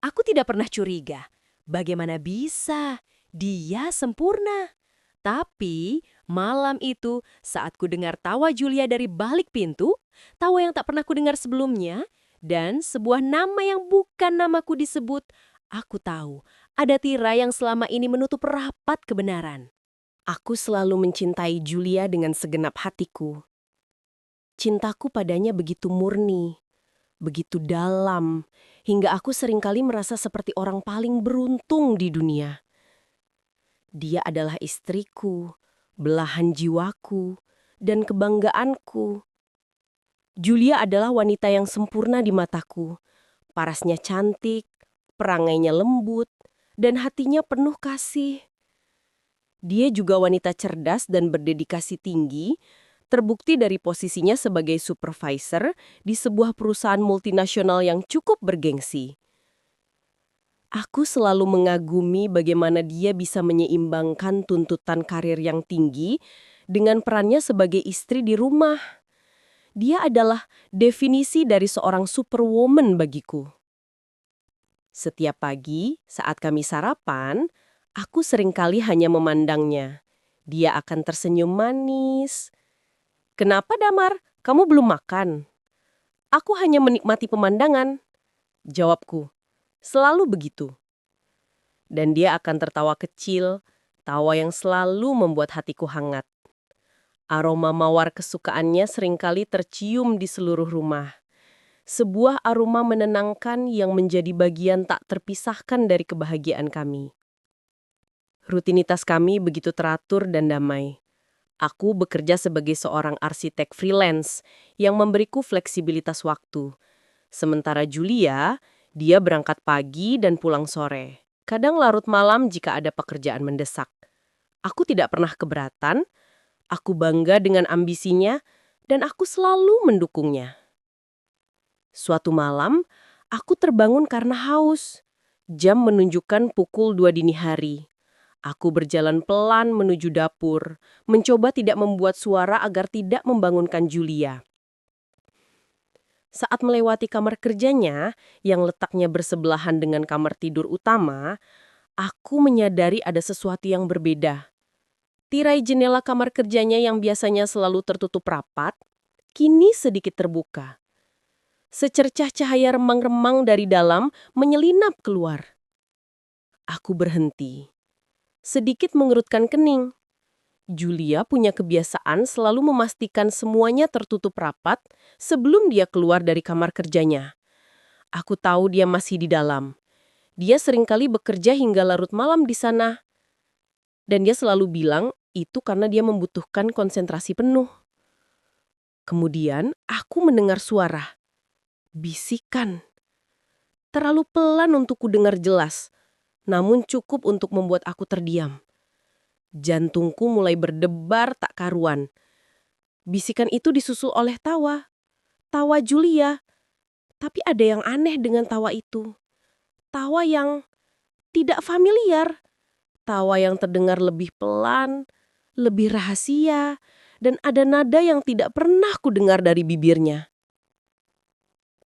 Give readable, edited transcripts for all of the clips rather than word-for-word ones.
Aku tidak pernah curiga. Bagaimana bisa? Dia sempurna. Tapi malam itu saat ku dengar tawa Julia dari balik pintu, tawa yang tak pernah ku dengar sebelumnya, dan sebuah nama yang bukan namaku disebut, aku tahu ada tirai yang selama ini menutup rapat kebenaran. Aku selalu mencintai Julia dengan segenap hatiku. Cintaku padanya begitu murni, begitu dalam, hingga aku seringkali merasa seperti orang paling beruntung di dunia. Dia adalah istriku, belahan jiwaku, dan kebanggaanku. Julia adalah wanita yang sempurna di mataku. Parasnya cantik, perangainya lembut, dan hatinya penuh kasih. Dia juga wanita cerdas dan berdedikasi tinggi, terbukti dari posisinya sebagai supervisor di sebuah perusahaan multinasional yang cukup bergengsi. Aku selalu mengagumi bagaimana dia bisa menyeimbangkan tuntutan karir yang tinggi dengan perannya sebagai istri di rumah. Dia adalah definisi dari seorang superwoman bagiku. Setiap pagi, saat kami sarapan, aku seringkali hanya memandangnya. Dia akan tersenyum manis. "Kenapa, Damar? Kamu belum makan?" "Aku hanya menikmati pemandangan," jawabku. Selalu begitu. Dan dia akan tertawa kecil, tawa yang selalu membuat hatiku hangat. Aroma mawar kesukaannya seringkali tercium di seluruh rumah. Sebuah aroma menenangkan yang menjadi bagian tak terpisahkan dari kebahagiaan kami. Rutinitas kami begitu teratur dan damai. Aku bekerja sebagai seorang arsitek freelance yang memberiku fleksibilitas waktu. Sementara Julia, dia berangkat pagi dan pulang sore. Kadang larut malam jika ada pekerjaan mendesak. Aku tidak pernah keberatan, aku bangga dengan ambisinya, dan aku selalu mendukungnya. Suatu malam, aku terbangun karena haus. Jam menunjukkan pukul 2 dini hari. Aku berjalan pelan menuju dapur, mencoba tidak membuat suara agar tidak membangunkan Julia. Saat melewati kamar kerjanya, yang letaknya bersebelahan dengan kamar tidur utama, aku menyadari ada sesuatu yang berbeda. Tirai jendela kamar kerjanya yang biasanya selalu tertutup rapat, kini sedikit terbuka. Secercah cahaya remang-remang dari dalam menyelinap keluar. Aku berhenti. Sedikit mengerutkan kening. Julia punya kebiasaan selalu memastikan semuanya tertutup rapat sebelum dia keluar dari kamar kerjanya. Aku tahu dia masih di dalam. Dia seringkali bekerja hingga larut malam di sana. Dan dia selalu bilang itu karena dia membutuhkan konsentrasi penuh. Kemudian aku mendengar suara. Bisikan. Terlalu pelan untuk ku dengar jelas, namun cukup untuk membuat aku terdiam. Jantungku mulai berdebar tak karuan. Bisikan itu disusul oleh tawa. Tawa Julia. Tapi ada yang aneh dengan tawa itu. Tawa yang tidak familiar. Tawa yang terdengar lebih pelan, lebih rahasia, dan ada nada yang tidak pernah ku dengar dari bibirnya.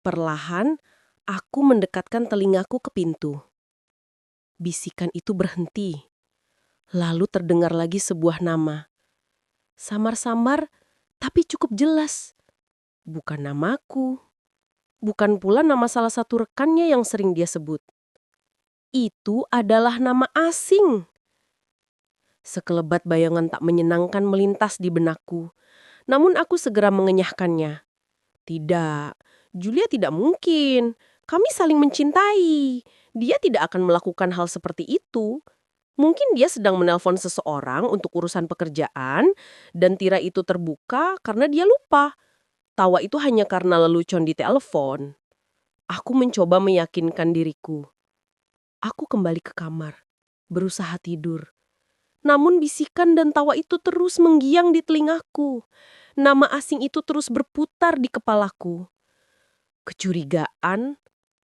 Perlahan, aku mendekatkan telingaku ke pintu. Bisikan itu berhenti. Lalu terdengar lagi sebuah nama. Samar-samar, tapi cukup jelas. Bukan namaku. Bukan pula nama salah satu rekannya yang sering dia sebut. Itu adalah nama asing. Sekelebat bayangan tak menyenangkan melintas di benakku. Namun aku segera mengenyahkannya. Tidak, Julia tidak mungkin. Kami saling mencintai. Dia tidak akan melakukan hal seperti itu. Mungkin dia sedang menelpon seseorang untuk urusan pekerjaan dan tirai itu terbuka karena dia lupa. Tawa itu hanya karena lelucon di telepon. Aku mencoba meyakinkan diriku. Aku kembali ke kamar, berusaha tidur. Namun bisikan dan tawa itu terus menggiang di telingaku. Nama asing itu terus berputar di kepalaku. Kecurigaan,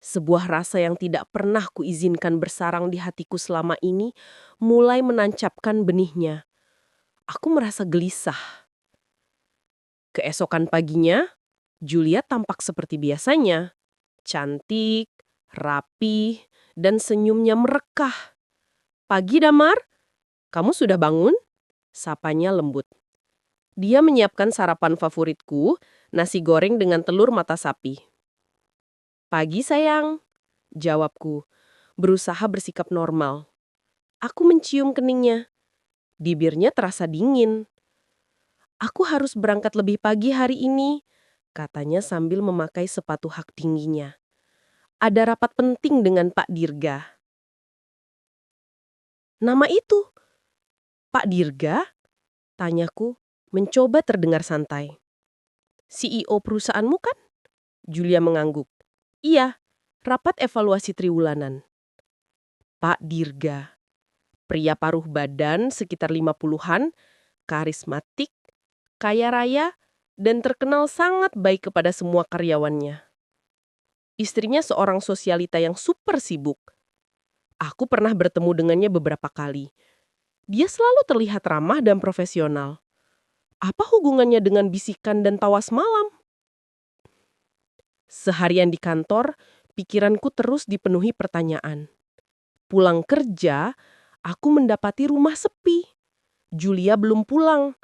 sebuah rasa yang tidak pernah kuizinkan bersarang di hatiku selama ini, mulai menancapkan benihnya. Aku merasa gelisah. Keesokan paginya, Julia tampak seperti biasanya. Cantik, rapi, dan senyumnya merekah. "Pagi, Damar. Kamu sudah bangun?" Sapanya lembut. Dia menyiapkan sarapan favoritku, nasi goreng dengan telur mata sapi. "Pagi, sayang," jawabku, berusaha bersikap normal. Aku mencium keningnya. Bibirnya terasa dingin. "Aku harus berangkat lebih pagi hari ini," katanya sambil memakai sepatu hak tingginya. "Ada rapat penting dengan Pak Dirga." "Nama itu, Pak Dirga?" tanyaku, mencoba terdengar santai. "CEO perusahaanmu kan?" Julia mengangguk. "Iya, rapat evaluasi triwulanan." Pak Dirga, pria paruh badan sekitar 50-an, karismatik, kaya raya, dan terkenal sangat baik kepada semua karyawannya. Istrinya seorang sosialita yang super sibuk. Aku pernah bertemu dengannya beberapa kali. Dia selalu terlihat ramah dan profesional. Apa hubungannya dengan bisikan dan tawa semalam? Seharian di kantor, pikiranku terus dipenuhi pertanyaan. Pulang kerja, aku mendapati rumah sepi. Julia belum pulang.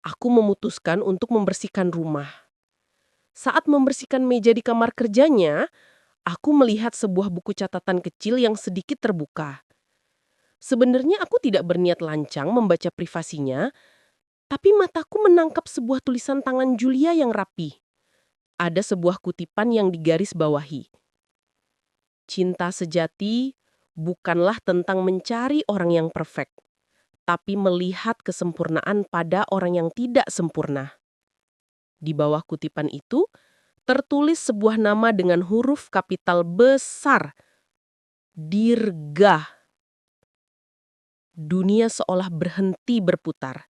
Aku memutuskan untuk membersihkan rumah. Saat membersihkan meja di kamar kerjanya, aku melihat sebuah buku catatan kecil yang sedikit terbuka. Sebenarnya aku tidak berniat lancang membaca privasinya, tapi mataku menangkap sebuah tulisan tangan Julia yang rapi. Ada sebuah kutipan yang digaris bawahi. "Cinta sejati bukanlah tentang mencari orang yang perfect, tapi melihat kesempurnaan pada orang yang tidak sempurna." Di bawah kutipan itu, tertulis sebuah nama dengan huruf kapital besar. Dirga. Dunia seolah berhenti berputar.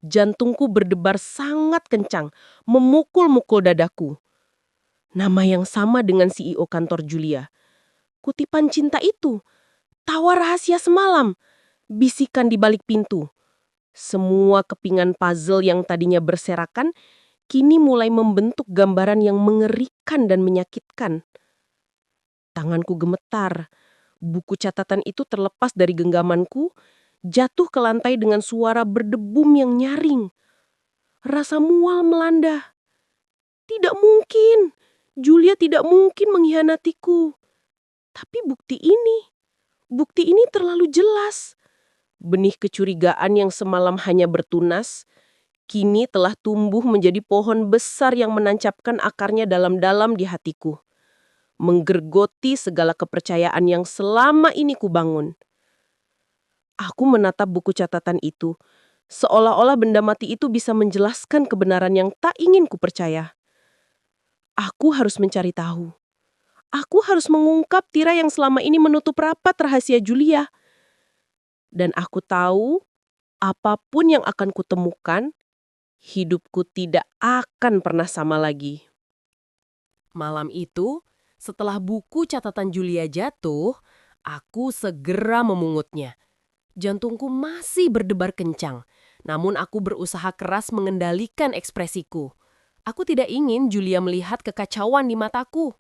Jantungku berdebar sangat kencang, memukul-mukul dadaku. Nama yang sama dengan CEO kantor Julia. Kutipan cinta itu, tawa rahasia semalam, bisikan di balik pintu. Semua kepingan puzzle yang tadinya berserakan, kini mulai membentuk gambaran yang mengerikan dan menyakitkan. Tanganku gemetar. Buku catatan itu terlepas dari genggamanku, jatuh ke lantai dengan suara berdebum yang nyaring. Rasa mual melanda. Tidak mungkin. Julia tidak mungkin mengkhianatiku. Tapi bukti ini terlalu jelas. Benih kecurigaan yang semalam hanya bertunas, kini telah tumbuh menjadi pohon besar yang menancapkan akarnya dalam-dalam di hatiku. Menggergoti segala kepercayaan yang selama ini kubangun. Aku menatap buku catatan itu, seolah-olah benda mati itu bisa menjelaskan kebenaran yang tak ingin kupercaya. Aku harus mencari tahu. Aku harus mengungkap tirai yang selama ini menutup rapat rahasia Julia. Dan aku tahu, apapun yang akan kutemukan, hidupku tidak akan pernah sama lagi. Malam itu, setelah buku catatan Julia jatuh, aku segera memungutnya. Jantungku masih berdebar kencang, namun aku berusaha keras mengendalikan ekspresiku. Aku tidak ingin Julia melihat kekacauan di mataku.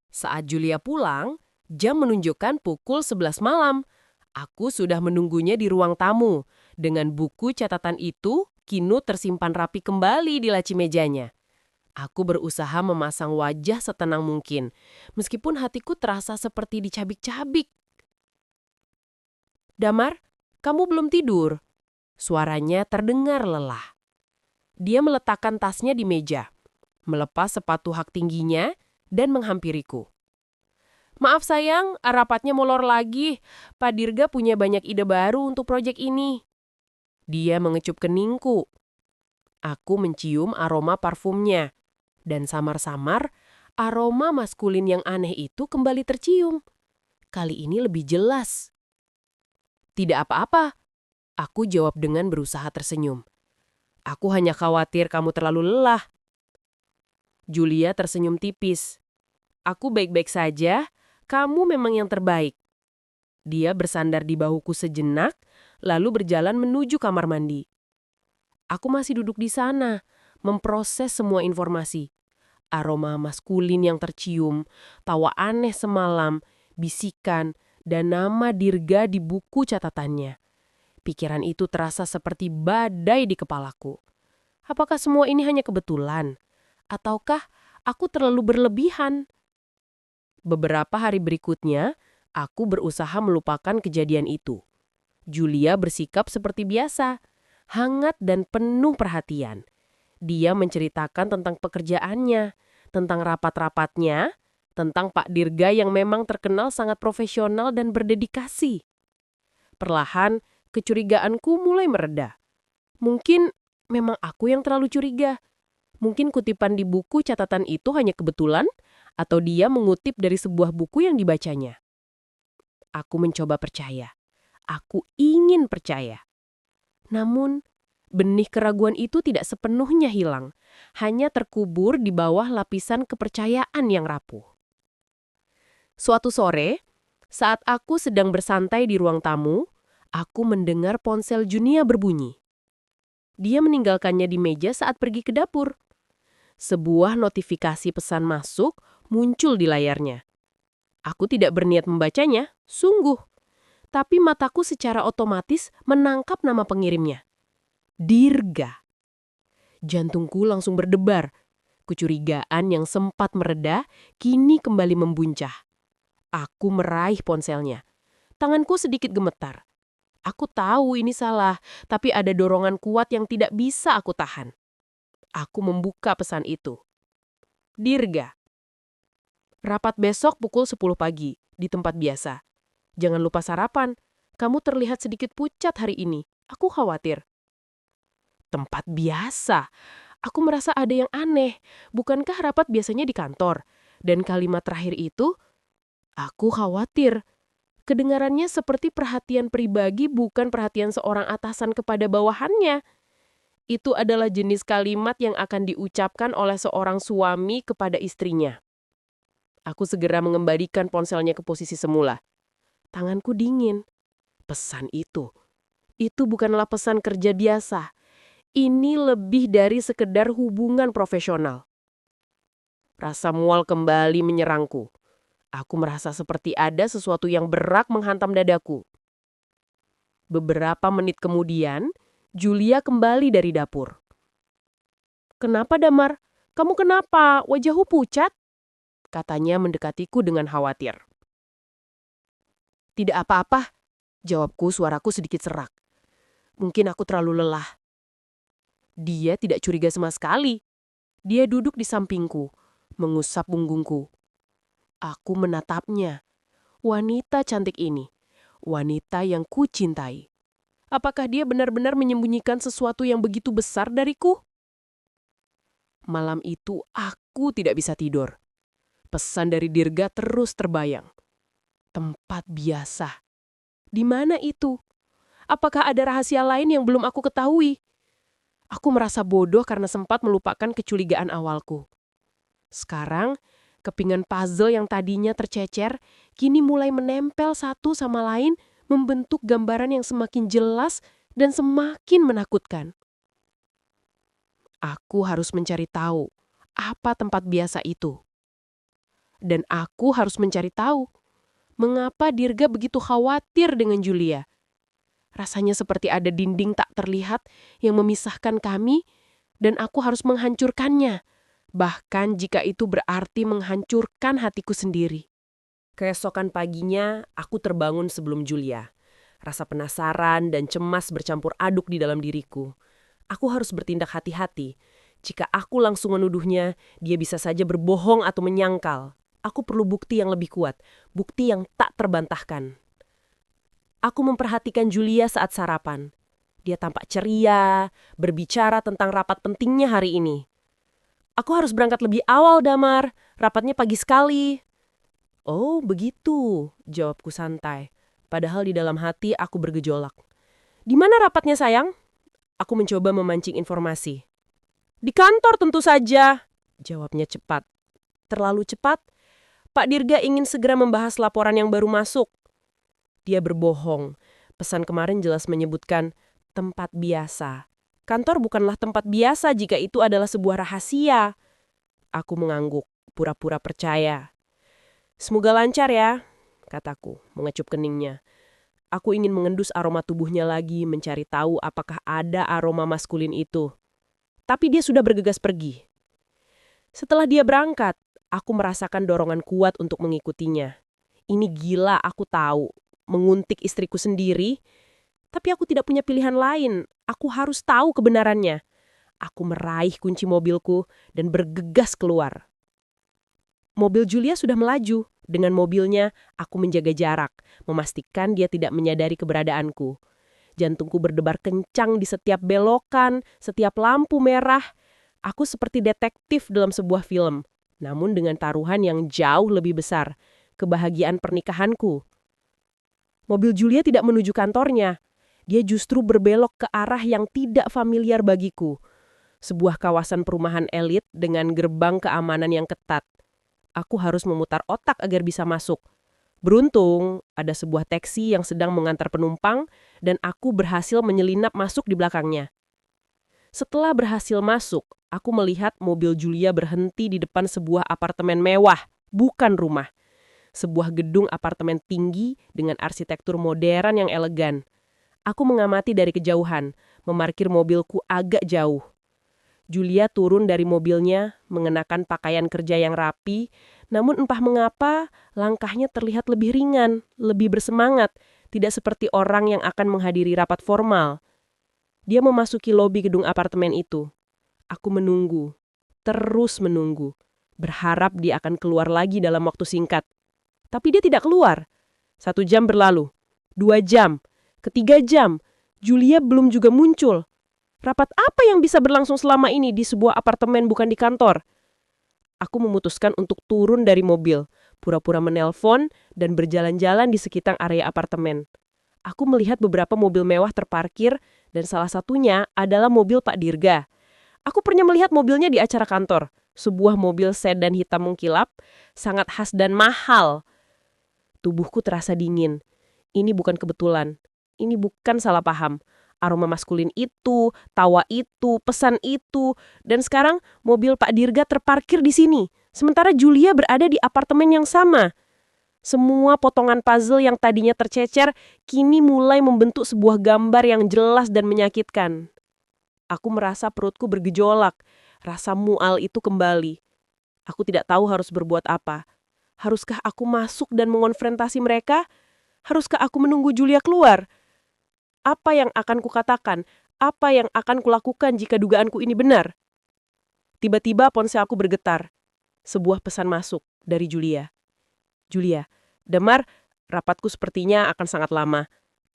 Saat Julia pulang, jam menunjukkan pukul 11 malam. Aku sudah menunggunya di ruang tamu. Dengan buku catatan itu, kini tersimpan rapi kembali di laci mejanya. Aku berusaha memasang wajah setenang mungkin, meskipun hatiku terasa seperti dicabik-cabik. "Damar, kamu belum tidur?" Suaranya terdengar lelah. Dia meletakkan tasnya di meja, melepas sepatu hak tingginya, dan menghampiriku. "Maaf sayang, rapatnya molor lagi. Pak Dirga punya banyak ide baru untuk proyek ini." Dia mengecup keningku. Aku mencium aroma parfumnya. Dan samar-samar, aroma maskulin yang aneh itu kembali tercium. Kali ini lebih jelas. "Tidak apa-apa," aku jawab dengan berusaha tersenyum. "Aku hanya khawatir kamu terlalu lelah." Julia tersenyum tipis. "Aku baik-baik saja, kamu memang yang terbaik." Dia bersandar di bahuku sejenak, lalu berjalan menuju kamar mandi. Aku masih duduk di sana, memproses semua informasi. Aroma maskulin yang tercium, tawa aneh semalam, bisikan, dan nama Dirga di buku catatannya. Pikiran itu terasa seperti badai di kepalaku. Apakah semua ini hanya kebetulan? Ataukah aku terlalu berlebihan? Beberapa hari berikutnya, aku berusaha melupakan kejadian itu. Julia bersikap seperti biasa, hangat dan penuh perhatian. Dia menceritakan tentang pekerjaannya, tentang rapat-rapatnya, tentang Pak Dirga yang memang terkenal sangat profesional dan berdedikasi. Perlahan, kecurigaanku mulai mereda. Mungkin memang aku yang terlalu curiga. Mungkin kutipan di buku catatan itu hanya kebetulan, atau dia mengutip dari sebuah buku yang dibacanya. Aku mencoba percaya. Aku ingin percaya. Namun, benih keraguan itu tidak sepenuhnya hilang, hanya terkubur di bawah lapisan kepercayaan yang rapuh. Suatu sore, saat aku sedang bersantai di ruang tamu, aku mendengar ponsel Junia berbunyi. Dia meninggalkannya di meja saat pergi ke dapur. Sebuah notifikasi pesan masuk muncul di layarnya. Aku tidak berniat membacanya, sungguh. Tapi mataku secara otomatis menangkap nama pengirimnya. Dirga. Jantungku langsung berdebar. Kecurigaan yang sempat mereda, kini kembali membuncah. Aku meraih ponselnya. Tanganku sedikit gemetar. Aku tahu ini salah, tapi ada dorongan kuat yang tidak bisa aku tahan. Aku membuka pesan itu. Dirga. Rapat besok pukul 10 pagi, di tempat biasa. Jangan lupa sarapan. Kamu terlihat sedikit pucat hari ini. Aku khawatir. Tempat biasa. Aku merasa ada yang aneh. Bukankah rapat biasanya di kantor? Dan kalimat terakhir itu, aku khawatir. Kedengarannya seperti perhatian pribadi, bukan perhatian seorang atasan kepada bawahannya. Itu adalah jenis kalimat yang akan diucapkan oleh seorang suami kepada istrinya. Aku segera mengembalikan ponselnya ke posisi semula. Tanganku dingin. Pesan itu bukanlah pesan kerja biasa. Ini lebih dari sekedar hubungan profesional. Rasa mual kembali menyerangku. Aku merasa seperti ada sesuatu yang berat menghantam dadaku. Beberapa menit kemudian, Julia kembali dari dapur. "Kenapa, Damar? Kamu kenapa? Wajahmu pucat?" Katanya mendekatiku dengan khawatir. "Tidak apa-apa," jawabku, suaraku sedikit serak. "Mungkin aku terlalu lelah." Dia tidak curiga sama sekali. Dia duduk di sampingku, mengusap punggungku. Aku menatapnya. Wanita cantik ini. Wanita yang kucintai. Apakah dia benar-benar menyembunyikan sesuatu yang begitu besar dariku? Malam itu aku tidak bisa tidur. Pesan dari Dirga terus terbayang. Tempat biasa. Di mana itu? Apakah ada rahasia lain yang belum aku ketahui? Aku merasa bodoh karena sempat melupakan kecurigaan awalku. Sekarang, kepingan puzzle yang tadinya tercecer, kini mulai menempel satu sama lain, membentuk gambaran yang semakin jelas dan semakin menakutkan. Aku harus mencari tahu apa tempat biasa itu. Dan aku harus mencari tahu mengapa Dirga begitu khawatir dengan Julia. Rasanya seperti ada dinding tak terlihat yang memisahkan kami, dan aku harus menghancurkannya. Bahkan jika itu berarti menghancurkan hatiku sendiri. Keesokan paginya, aku terbangun sebelum Julia. Rasa penasaran dan cemas bercampur aduk di dalam diriku. Aku harus bertindak hati-hati. Jika aku langsung menuduhnya, dia bisa saja berbohong atau menyangkal. Aku perlu bukti yang lebih kuat, bukti yang tak terbantahkan. Aku memperhatikan Julia saat sarapan. Dia tampak ceria, berbicara tentang rapat pentingnya hari ini. "Aku harus berangkat lebih awal, Damar. Rapatnya pagi sekali." "Oh, begitu," jawabku santai. Padahal di dalam hati aku bergejolak. "Di mana rapatnya, sayang?" Aku mencoba memancing informasi. "Di kantor tentu saja," jawabnya cepat. Terlalu cepat. Pak Dirga ingin segera membahas laporan yang baru masuk. Dia berbohong. Pesan kemarin jelas menyebutkan tempat biasa. Kantor bukanlah tempat biasa jika itu adalah sebuah rahasia. Aku mengangguk, pura-pura percaya. Semoga lancar ya, kataku, mengecup keningnya. Aku ingin mengendus aroma tubuhnya lagi, mencari tahu apakah ada aroma maskulin itu. Tapi dia sudah bergegas pergi. Setelah dia berangkat, aku merasakan dorongan kuat untuk mengikutinya. Ini gila, aku tahu. Menguntik istriku sendiri, tapi aku tidak punya pilihan lain. Aku harus tahu kebenarannya. Aku meraih kunci mobilku dan bergegas keluar. Mobil Julia sudah melaju. Dengan mobilnya, aku menjaga jarak, memastikan dia tidak menyadari keberadaanku. Jantungku berdebar kencang di setiap belokan, setiap lampu merah. Aku seperti detektif dalam sebuah film, namun dengan taruhan yang jauh lebih besar, kebahagiaan pernikahanku. Mobil Julia tidak menuju kantornya. Dia justru berbelok ke arah yang tidak familiar bagiku. Sebuah kawasan perumahan elit dengan gerbang keamanan yang ketat. Aku harus memutar otak agar bisa masuk. Beruntung, ada sebuah taksi yang sedang mengantar penumpang dan aku berhasil menyelinap masuk di belakangnya. Setelah berhasil masuk, aku melihat mobil Julia berhenti di depan sebuah apartemen mewah, bukan rumah. Sebuah gedung apartemen tinggi dengan arsitektur modern yang elegan. Aku mengamati dari kejauhan, memarkir mobilku agak jauh. Julia turun dari mobilnya, mengenakan pakaian kerja yang rapi, namun entah mengapa langkahnya terlihat lebih ringan, lebih bersemangat, tidak seperti orang yang akan menghadiri rapat formal. Dia memasuki lobi gedung apartemen itu. Aku menunggu, terus menunggu, berharap dia akan keluar lagi dalam waktu singkat. Tapi dia tidak keluar. 1 jam berlalu, 2 jam, ketiga jam, Julia belum juga muncul. Rapat apa yang bisa berlangsung selama ini di sebuah apartemen bukan di kantor? Aku memutuskan untuk turun dari mobil, pura-pura menelpon dan berjalan-jalan di sekitar area apartemen. Aku melihat beberapa mobil mewah terparkir dan salah satunya adalah mobil Pak Dirga. Aku pernah melihat mobilnya di acara kantor, sebuah mobil sedan hitam mengkilap, sangat khas dan mahal. Tubuhku terasa dingin. Ini bukan kebetulan. Ini bukan salah paham. Aroma maskulin itu, tawa itu, pesan itu, dan sekarang mobil Pak Dirga terparkir di sini. Sementara Julia berada di apartemen yang sama. Semua potongan puzzle yang tadinya tercecer kini mulai membentuk sebuah gambar yang jelas dan menyakitkan. Aku merasa perutku bergejolak. Rasa mual itu kembali. Aku tidak tahu harus berbuat apa. Haruskah aku masuk dan mengonfrontasi mereka? Haruskah aku menunggu Julia keluar? Apa yang akan kukatakan? Apa yang akan kulakukan jika dugaanku ini benar? Tiba-tiba ponsel aku bergetar. Sebuah pesan masuk dari Julia. Julia, Damar, rapatku sepertinya akan sangat lama.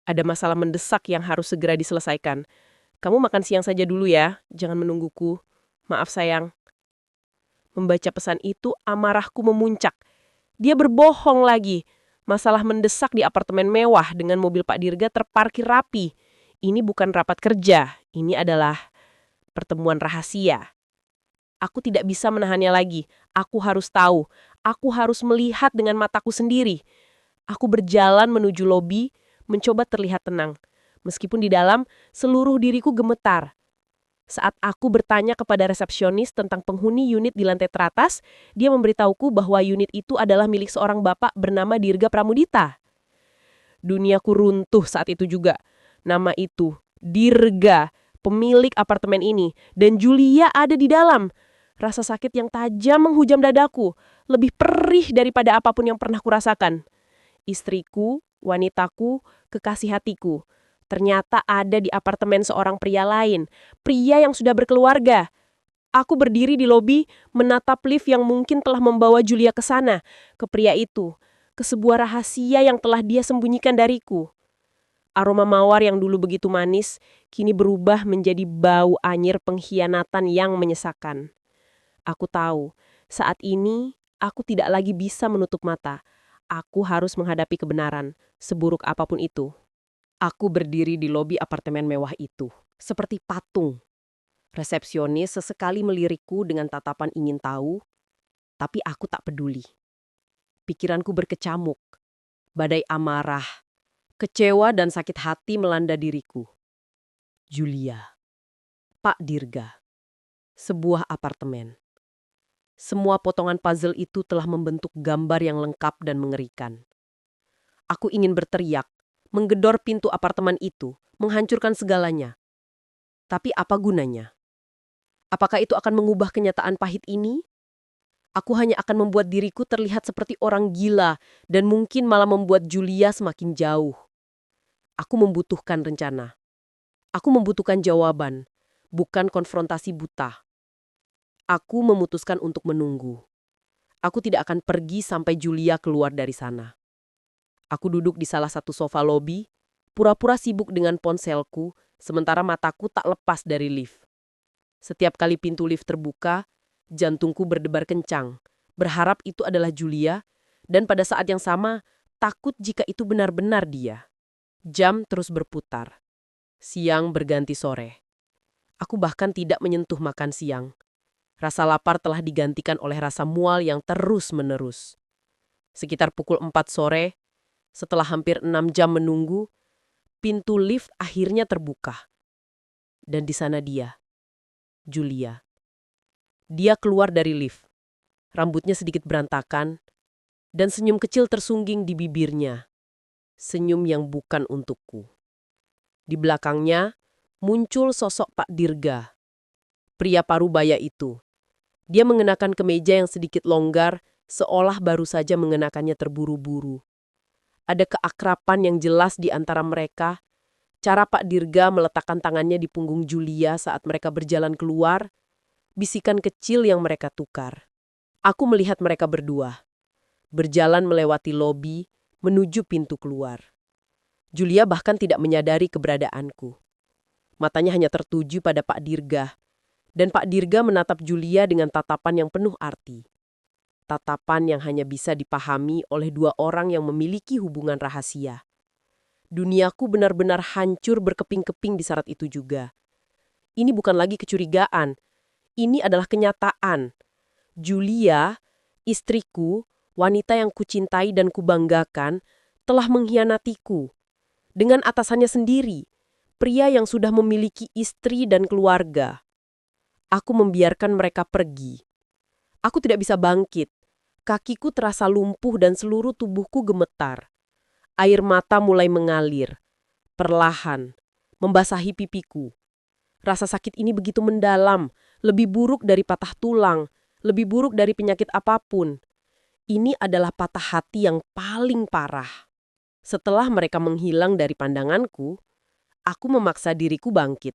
Ada masalah mendesak yang harus segera diselesaikan. Kamu makan siang saja dulu ya, jangan menungguku. Maaf sayang. Membaca pesan itu, amarahku memuncak. Dia berbohong lagi. Masalah mendesak di apartemen mewah dengan mobil Pak Dirga terparkir rapi. Ini bukan rapat kerja, ini adalah pertemuan rahasia. Aku tidak bisa menahannya lagi. Aku harus tahu. Aku harus melihat dengan mataku sendiri. Aku berjalan menuju lobi, mencoba terlihat tenang. Meskipun di dalam, seluruh diriku gemetar. Saat aku bertanya kepada resepsionis tentang penghuni unit di lantai teratas, dia memberitahuku bahwa unit itu adalah milik seorang bapak bernama Dirga Pramudita. Duniaku runtuh saat itu juga. Nama itu, Dirga, pemilik apartemen ini, dan Julia ada di dalam. Rasa sakit yang tajam menghujam dadaku, lebih perih daripada apapun yang pernah kurasakan. Istriku, wanitaku, kekasih hatiku. Ternyata ada di apartemen seorang pria lain, pria yang sudah berkeluarga. Aku berdiri di lobi, menatap lift yang mungkin telah membawa Julia ke sana, ke pria itu, ke sebuah rahasia yang telah dia sembunyikan dariku. Aroma mawar yang dulu begitu manis, kini berubah menjadi bau anyir pengkhianatan yang menyesakan. Aku tahu, saat ini aku tidak lagi bisa menutup mata. Aku harus menghadapi kebenaran, seburuk apapun itu. Aku berdiri di lobi apartemen mewah itu, seperti patung. Resepsionis sesekali melirikku dengan tatapan ingin tahu, tapi aku tak peduli. Pikiranku berkecamuk, badai amarah, kecewa dan sakit hati melanda diriku. Julia, Pak Dirga, sebuah apartemen. Semua potongan puzzle itu telah membentuk gambar yang lengkap dan mengerikan. Aku ingin berteriak, menggedor pintu apartemen itu, menghancurkan segalanya. Tapi apa gunanya? Apakah itu akan mengubah kenyataan pahit ini? Aku hanya akan membuat diriku terlihat seperti orang gila dan mungkin malah membuat Julia semakin jauh. Aku membutuhkan rencana. Aku membutuhkan jawaban, bukan konfrontasi buta. Aku memutuskan untuk menunggu. Aku tidak akan pergi sampai Julia keluar dari sana. Aku duduk di salah satu sofa lobi, pura-pura sibuk dengan ponselku, sementara mataku tak lepas dari lift. Setiap kali pintu lift terbuka, jantungku berdebar kencang, berharap itu adalah Julia, dan pada saat yang sama, takut jika itu benar-benar dia. Jam terus berputar. Siang berganti sore. Aku bahkan tidak menyentuh makan siang. Rasa lapar telah digantikan oleh rasa mual yang terus-menerus. Sekitar pukul 4 sore, setelah hampir 6 jam menunggu, pintu lift akhirnya terbuka. Dan di sana dia, Julia. Dia keluar dari lift. Rambutnya sedikit berantakan, dan senyum kecil tersungging di bibirnya. Senyum yang bukan untukku. Di belakangnya, muncul sosok Pak Dirga. Pria parubaya itu. Dia mengenakan kemeja yang sedikit longgar, seolah baru saja mengenakannya terburu-buru. Ada keakraban yang jelas di antara mereka. Cara Pak Dirga meletakkan tangannya di punggung Julia saat mereka berjalan keluar, bisikan kecil yang mereka tukar. Aku melihat mereka berdua, berjalan melewati lobi, menuju pintu keluar. Julia bahkan tidak menyadari keberadaanku. Matanya hanya tertuju pada Pak Dirga, dan Pak Dirga menatap Julia dengan tatapan yang penuh arti. Tatapan yang hanya bisa dipahami oleh dua orang yang memiliki hubungan rahasia. Duniaku benar-benar hancur berkeping-keping di saat itu juga. Ini bukan lagi kecurigaan, ini adalah kenyataan. Julia, istriku, wanita yang kucintai dan kubanggakan, telah mengkhianatiku. Dengan atasannya sendiri, pria yang sudah memiliki istri dan keluarga. Aku membiarkan mereka pergi. Aku tidak bisa bangkit. Kakiku terasa lumpuh dan seluruh tubuhku gemetar. Air mata mulai mengalir, perlahan, membasahi pipiku. Rasa sakit ini begitu mendalam, lebih buruk dari patah tulang, lebih buruk dari penyakit apapun. Ini adalah patah hati yang paling parah. Setelah mereka menghilang dari pandanganku, aku memaksa diriku bangkit.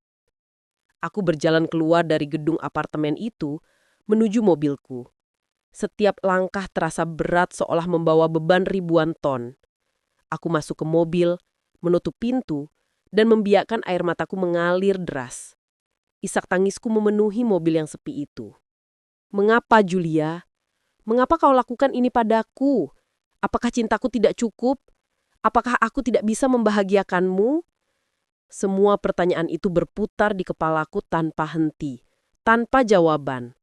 Aku berjalan keluar dari gedung apartemen itu menuju mobilku. Setiap langkah terasa berat seolah membawa beban ribuan ton. Aku masuk ke mobil, menutup pintu, dan membiarkan air mataku mengalir deras. Isak tangisku memenuhi mobil yang sepi itu. Mengapa, Julia? Mengapa kau lakukan ini padaku? Apakah cintaku tidak cukup? Apakah aku tidak bisa membahagiakanmu? Semua pertanyaan itu berputar di kepalaku tanpa henti, tanpa jawaban.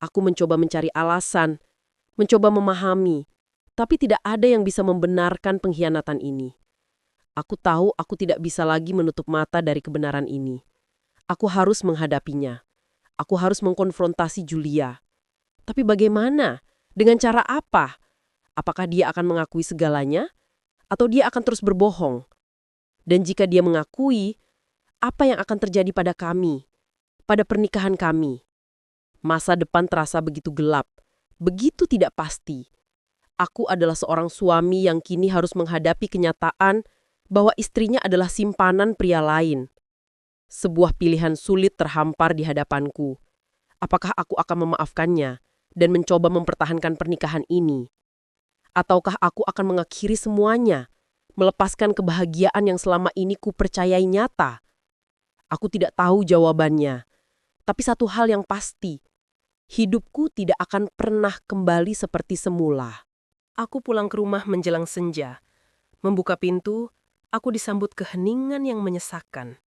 Aku mencoba mencari alasan, mencoba memahami, tapi tidak ada yang bisa membenarkan pengkhianatan ini. Aku tahu aku tidak bisa lagi menutup mata dari kebenaran ini. Aku harus menghadapinya. Aku harus mengkonfrontasi Julia. Tapi bagaimana? Dengan cara apa? Apakah dia akan mengakui segalanya? Atau dia akan terus berbohong? Dan jika dia mengakui, apa yang akan terjadi pada kami? Pada pernikahan kami? Masa depan terasa begitu gelap, begitu tidak pasti. Aku adalah seorang suami yang kini harus menghadapi kenyataan bahwa istrinya adalah simpanan pria lain. Sebuah pilihan sulit terhampar di hadapanku. Apakah aku akan memaafkannya dan mencoba mempertahankan pernikahan ini? Ataukah aku akan mengakhiri semuanya, melepaskan kebahagiaan yang selama ini ku percayai nyata? Aku tidak tahu jawabannya, tapi satu hal yang pasti, hidupku tidak akan pernah kembali seperti semula. Aku pulang ke rumah menjelang senja. Membuka pintu, aku disambut keheningan yang menyesakkan.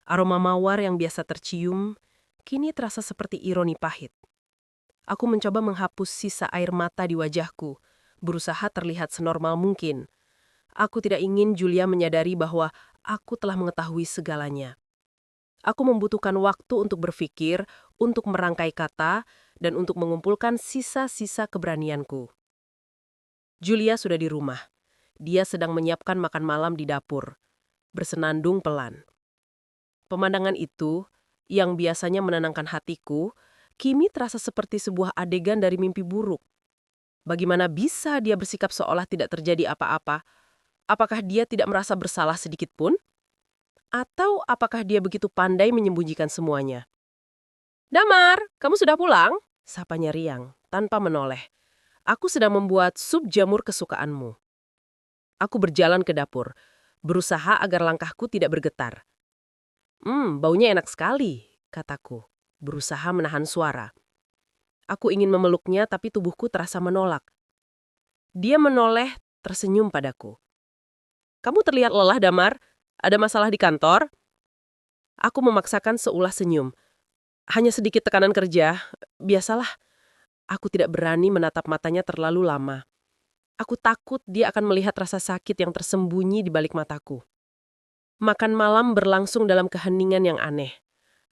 Aroma mawar yang biasa tercium, kini terasa seperti ironi pahit. Aku mencoba menghapus sisa air mata di wajahku, berusaha terlihat senormal mungkin. Aku tidak ingin Julia menyadari bahwa aku telah mengetahui segalanya. Aku membutuhkan waktu untuk berpikir, untuk merangkai kata, dan untuk mengumpulkan sisa-sisa keberanianku. Julia sudah di rumah. Dia sedang menyiapkan makan malam di dapur, bersenandung pelan. Pemandangan itu, yang biasanya menenangkan hatiku, kini terasa seperti sebuah adegan dari mimpi buruk. Bagaimana bisa dia bersikap seolah tidak terjadi apa-apa? Apakah dia tidak merasa bersalah sedikit pun? Atau apakah dia begitu pandai menyembunyikan semuanya? "Damar, kamu sudah pulang?" Sapanya riang, tanpa menoleh. "Aku sedang membuat sup jamur kesukaanmu." Aku berjalan ke dapur, berusaha agar langkahku tidak bergetar. Baunya enak sekali," kataku, berusaha menahan suara. Aku ingin memeluknya tapi tubuhku terasa menolak. Dia menoleh, tersenyum padaku. "Kamu terlihat lelah, Damar. Ada masalah di kantor?" Aku memaksakan seulah senyum. "Hanya sedikit tekanan kerja. Biasalah." Aku tidak berani menatap matanya terlalu lama. Aku takut dia akan melihat rasa sakit yang tersembunyi di balik mataku. Makan malam berlangsung dalam keheningan yang aneh.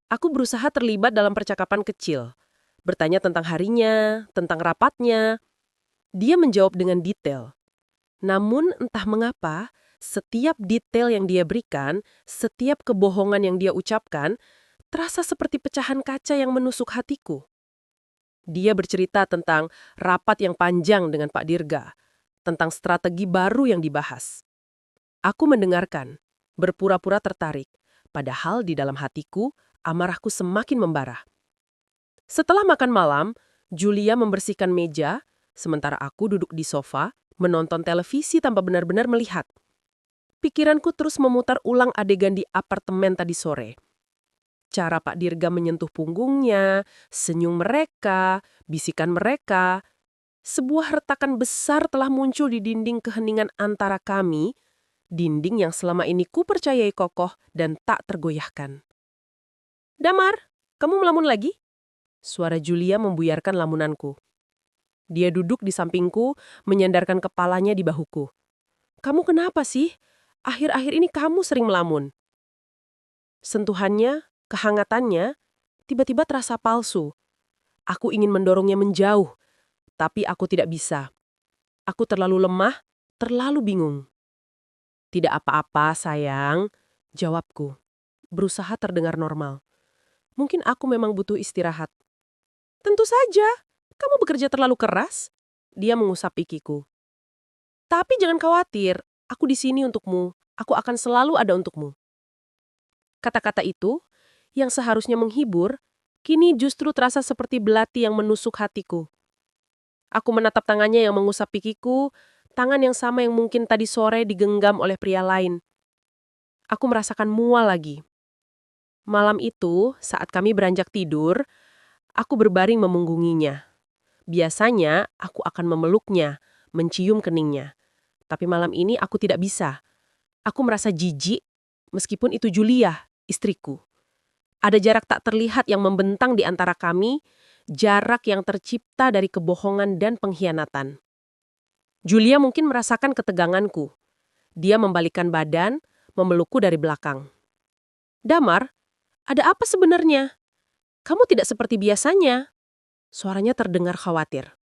Aku berusaha terlibat dalam percakapan kecil. Bertanya tentang harinya, tentang rapatnya. Dia menjawab dengan detail. Namun entah mengapa, setiap detail yang dia berikan, setiap kebohongan yang dia ucapkan, terasa seperti pecahan kaca yang menusuk hatiku. Dia bercerita tentang rapat yang panjang dengan Pak Dirga, tentang strategi baru yang dibahas. Aku mendengarkan, berpura-pura tertarik, padahal di dalam hatiku, amarahku semakin membara. Setelah makan malam, Julia membersihkan meja, sementara aku duduk di sofa, menonton televisi tanpa benar-benar melihat. Pikiranku terus memutar ulang adegan di apartemen tadi sore. Cara Pak Dirga menyentuh punggungnya, senyum mereka, bisikan mereka. Sebuah retakan besar telah muncul di dinding keheningan antara kami, dinding yang selama ini ku percayai kokoh dan tak tergoyahkan. "Damar, kamu melamun lagi?" Suara Julia membuyarkan lamunanku. Dia duduk di sampingku, menyandarkan kepalanya di bahuku. "Kamu kenapa sih? Akhir-akhir ini kamu sering melamun." Sentuhannya, kehangatannya, tiba-tiba terasa palsu. Aku ingin mendorongnya menjauh, tapi aku tidak bisa. Aku terlalu lemah, terlalu bingung. "Tidak apa-apa, sayang," jawabku. Berusaha terdengar normal. Mungkin aku memang butuh istirahat. "Tentu saja, kamu bekerja terlalu keras." Dia mengusap pikiku. "Tapi jangan khawatir, aku di sini untukmu. Aku akan selalu ada untukmu." Kata-kata itu, yang seharusnya menghibur, kini justru terasa seperti belati yang menusuk hatiku. Aku menatap tangannya yang mengusap pikiku, tangan yang sama yang mungkin tadi sore digenggam oleh pria lain. Aku merasakan mual lagi. Malam itu, saat kami beranjak tidur, aku berbaring memunggunginya. Biasanya, aku akan memeluknya, mencium keningnya. Tapi malam ini aku tidak bisa. Aku merasa jijik, meskipun itu Julia, istriku. Ada jarak tak terlihat yang membentang di antara kami, jarak yang tercipta dari kebohongan dan pengkhianatan. Julia mungkin merasakan keteganganku. Dia membalikkan badan, memelukku dari belakang. "Damar, ada apa sebenarnya? Kamu tidak seperti biasanya." Suaranya terdengar khawatir.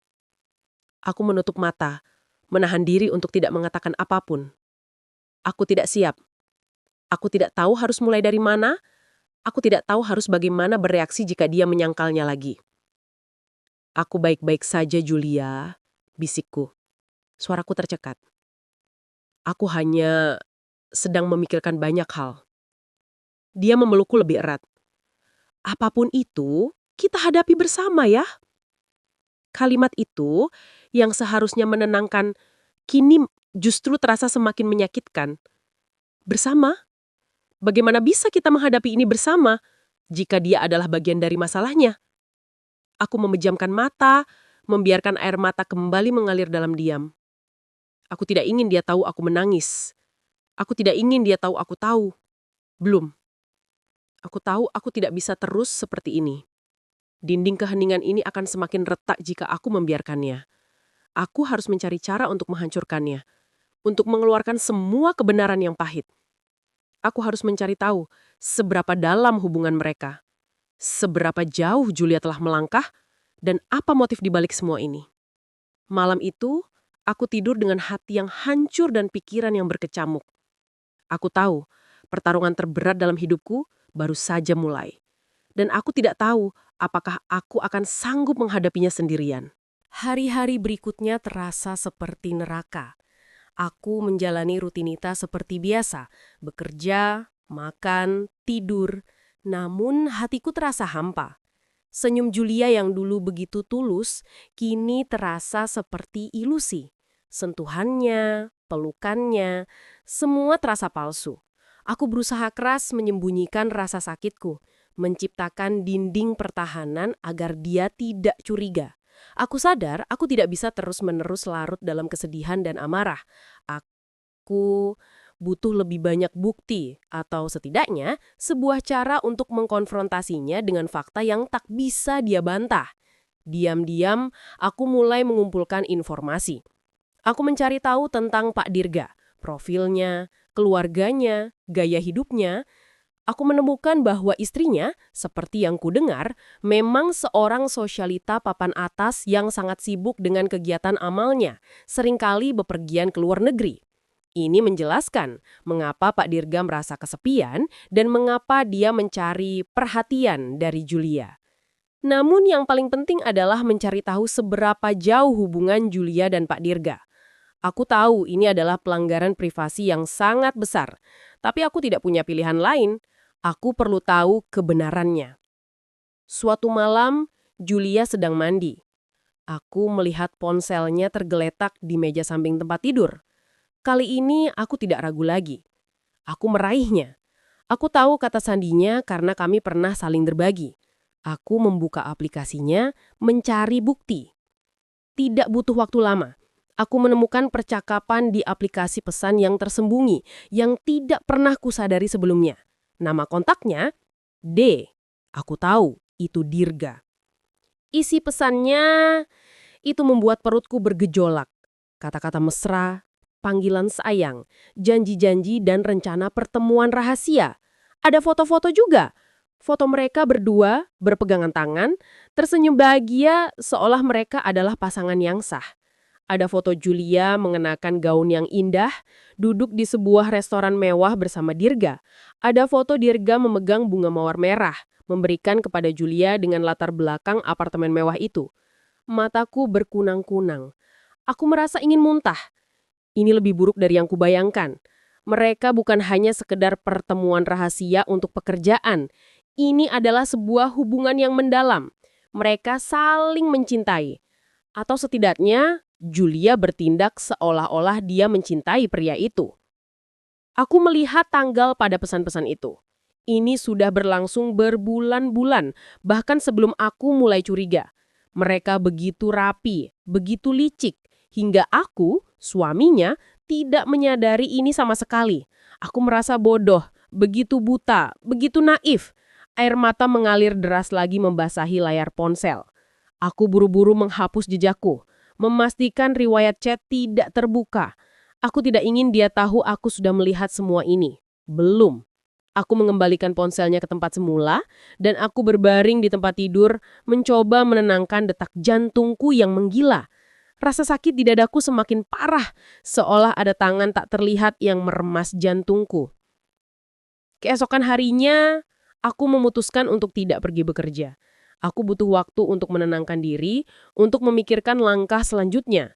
Aku menutup mata, menahan diri untuk tidak mengatakan apapun. Aku tidak siap. Aku tidak tahu harus mulai dari mana. Aku tidak tahu harus bagaimana bereaksi jika dia menyangkalnya lagi. "Aku baik-baik saja, Julia," bisikku. Suaraku tercekat. "Aku hanya sedang memikirkan banyak hal." Dia memelukku lebih erat. "Apapun itu, kita hadapi bersama ya." Kalimat itu, yang seharusnya menenangkan, kini justru terasa semakin menyakitkan. Bersama? Bagaimana bisa kita menghadapi ini bersama jika dia adalah bagian dari masalahnya? Aku memejamkan mata, membiarkan air mata kembali mengalir dalam diam. Aku tidak ingin dia tahu aku menangis. Aku tidak ingin dia tahu aku tahu. Belum. Aku tahu aku tidak bisa terus seperti ini. Dinding keheningan ini akan semakin retak jika aku membiarkannya. Aku harus mencari cara untuk menghancurkannya. Untuk mengeluarkan semua kebenaran yang pahit. Aku harus mencari tahu seberapa dalam hubungan mereka. Seberapa jauh Julia telah melangkah, Dan apa motif dibalik semua ini? Malam itu, aku tidur dengan hati yang hancur dan pikiran yang berkecamuk. Aku tahu, pertarungan terberat dalam hidupku baru saja mulai. Dan aku tidak tahu apakah aku akan sanggup menghadapinya sendirian. Hari-hari berikutnya terasa seperti neraka. Aku menjalani rutinitas seperti biasa, bekerja, makan, tidur, namun hatiku terasa hampa. Senyum Julia yang dulu begitu tulus, kini terasa seperti ilusi. Sentuhannya, pelukannya, semua terasa palsu. Aku berusaha keras menyembunyikan rasa sakitku, menciptakan dinding pertahanan agar dia tidak curiga. Aku sadar aku tidak bisa terus-menerus larut dalam kesedihan dan amarah. Aku butuh lebih banyak bukti, atau setidaknya sebuah cara untuk mengkonfrontasinya dengan fakta yang tak bisa dia bantah. Diam-diam, aku mulai mengumpulkan informasi. Aku mencari tahu tentang Pak Dirga, profilnya, keluarganya, gaya hidupnya. Aku menemukan bahwa istrinya, seperti yang kudengar, memang seorang sosialita papan atas yang sangat sibuk dengan kegiatan amalnya, seringkali bepergian ke luar negeri. Ini menjelaskan mengapa Pak Dirga merasa kesepian dan mengapa dia mencari perhatian dari Julia. Namun yang paling penting adalah mencari tahu seberapa jauh hubungan Julia dan Pak Dirga. Aku tahu ini adalah pelanggaran privasi yang sangat besar, tapi aku tidak punya pilihan lain. Aku perlu tahu kebenarannya. Suatu malam, Julia sedang mandi. Aku melihat ponselnya tergeletak di meja samping tempat tidur. Kali ini aku tidak ragu lagi. Aku meraihnya. Aku tahu kata sandinya karena kami pernah saling berbagi. Aku membuka aplikasinya, mencari bukti. Tidak butuh waktu lama. Aku menemukan percakapan di aplikasi pesan yang tersembunyi, yang tidak pernah kusadari sebelumnya. Nama kontaknya, D. Aku tahu, itu Dirga. Isi pesannya, itu membuat perutku bergejolak. Kata-kata mesra, panggilan sayang, janji-janji dan rencana pertemuan rahasia. Ada foto-foto juga. Foto mereka berdua, berpegangan tangan, tersenyum bahagia seolah mereka adalah pasangan yang sah. Ada foto Julia mengenakan gaun yang indah, duduk di sebuah restoran mewah bersama Dirga. Ada foto Dirga memegang bunga mawar merah, memberikan kepada Julia dengan latar belakang apartemen mewah itu. Mataku berkunang-kunang. Aku merasa ingin muntah. Ini lebih buruk dari yang kubayangkan. Mereka bukan hanya sekedar pertemuan rahasia untuk pekerjaan. Ini adalah sebuah hubungan yang mendalam. Mereka saling mencintai. Atau setidaknya, Julia bertindak seolah-olah dia mencintai pria itu. Aku melihat tanggal pada pesan-pesan itu. Ini sudah berlangsung berbulan-bulan, bahkan sebelum aku mulai curiga. Mereka begitu rapi, begitu licik, hingga aku, suaminya, tidak menyadari ini sama sekali. Aku merasa bodoh, begitu buta, begitu naif. Air mata mengalir deras lagi membasahi layar ponsel. Aku buru-buru menghapus jejakku, memastikan riwayat chat tidak terbuka. Aku tidak ingin dia tahu aku sudah melihat semua ini. Belum. Aku mengembalikan ponselnya ke tempat semula, dan aku berbaring di tempat tidur, mencoba menenangkan detak jantungku yang menggila. Rasa sakit di dadaku semakin parah, seolah ada tangan tak terlihat yang meremas jantungku. Keesokan harinya, aku memutuskan untuk tidak pergi bekerja. Aku butuh waktu untuk menenangkan diri, untuk memikirkan langkah selanjutnya.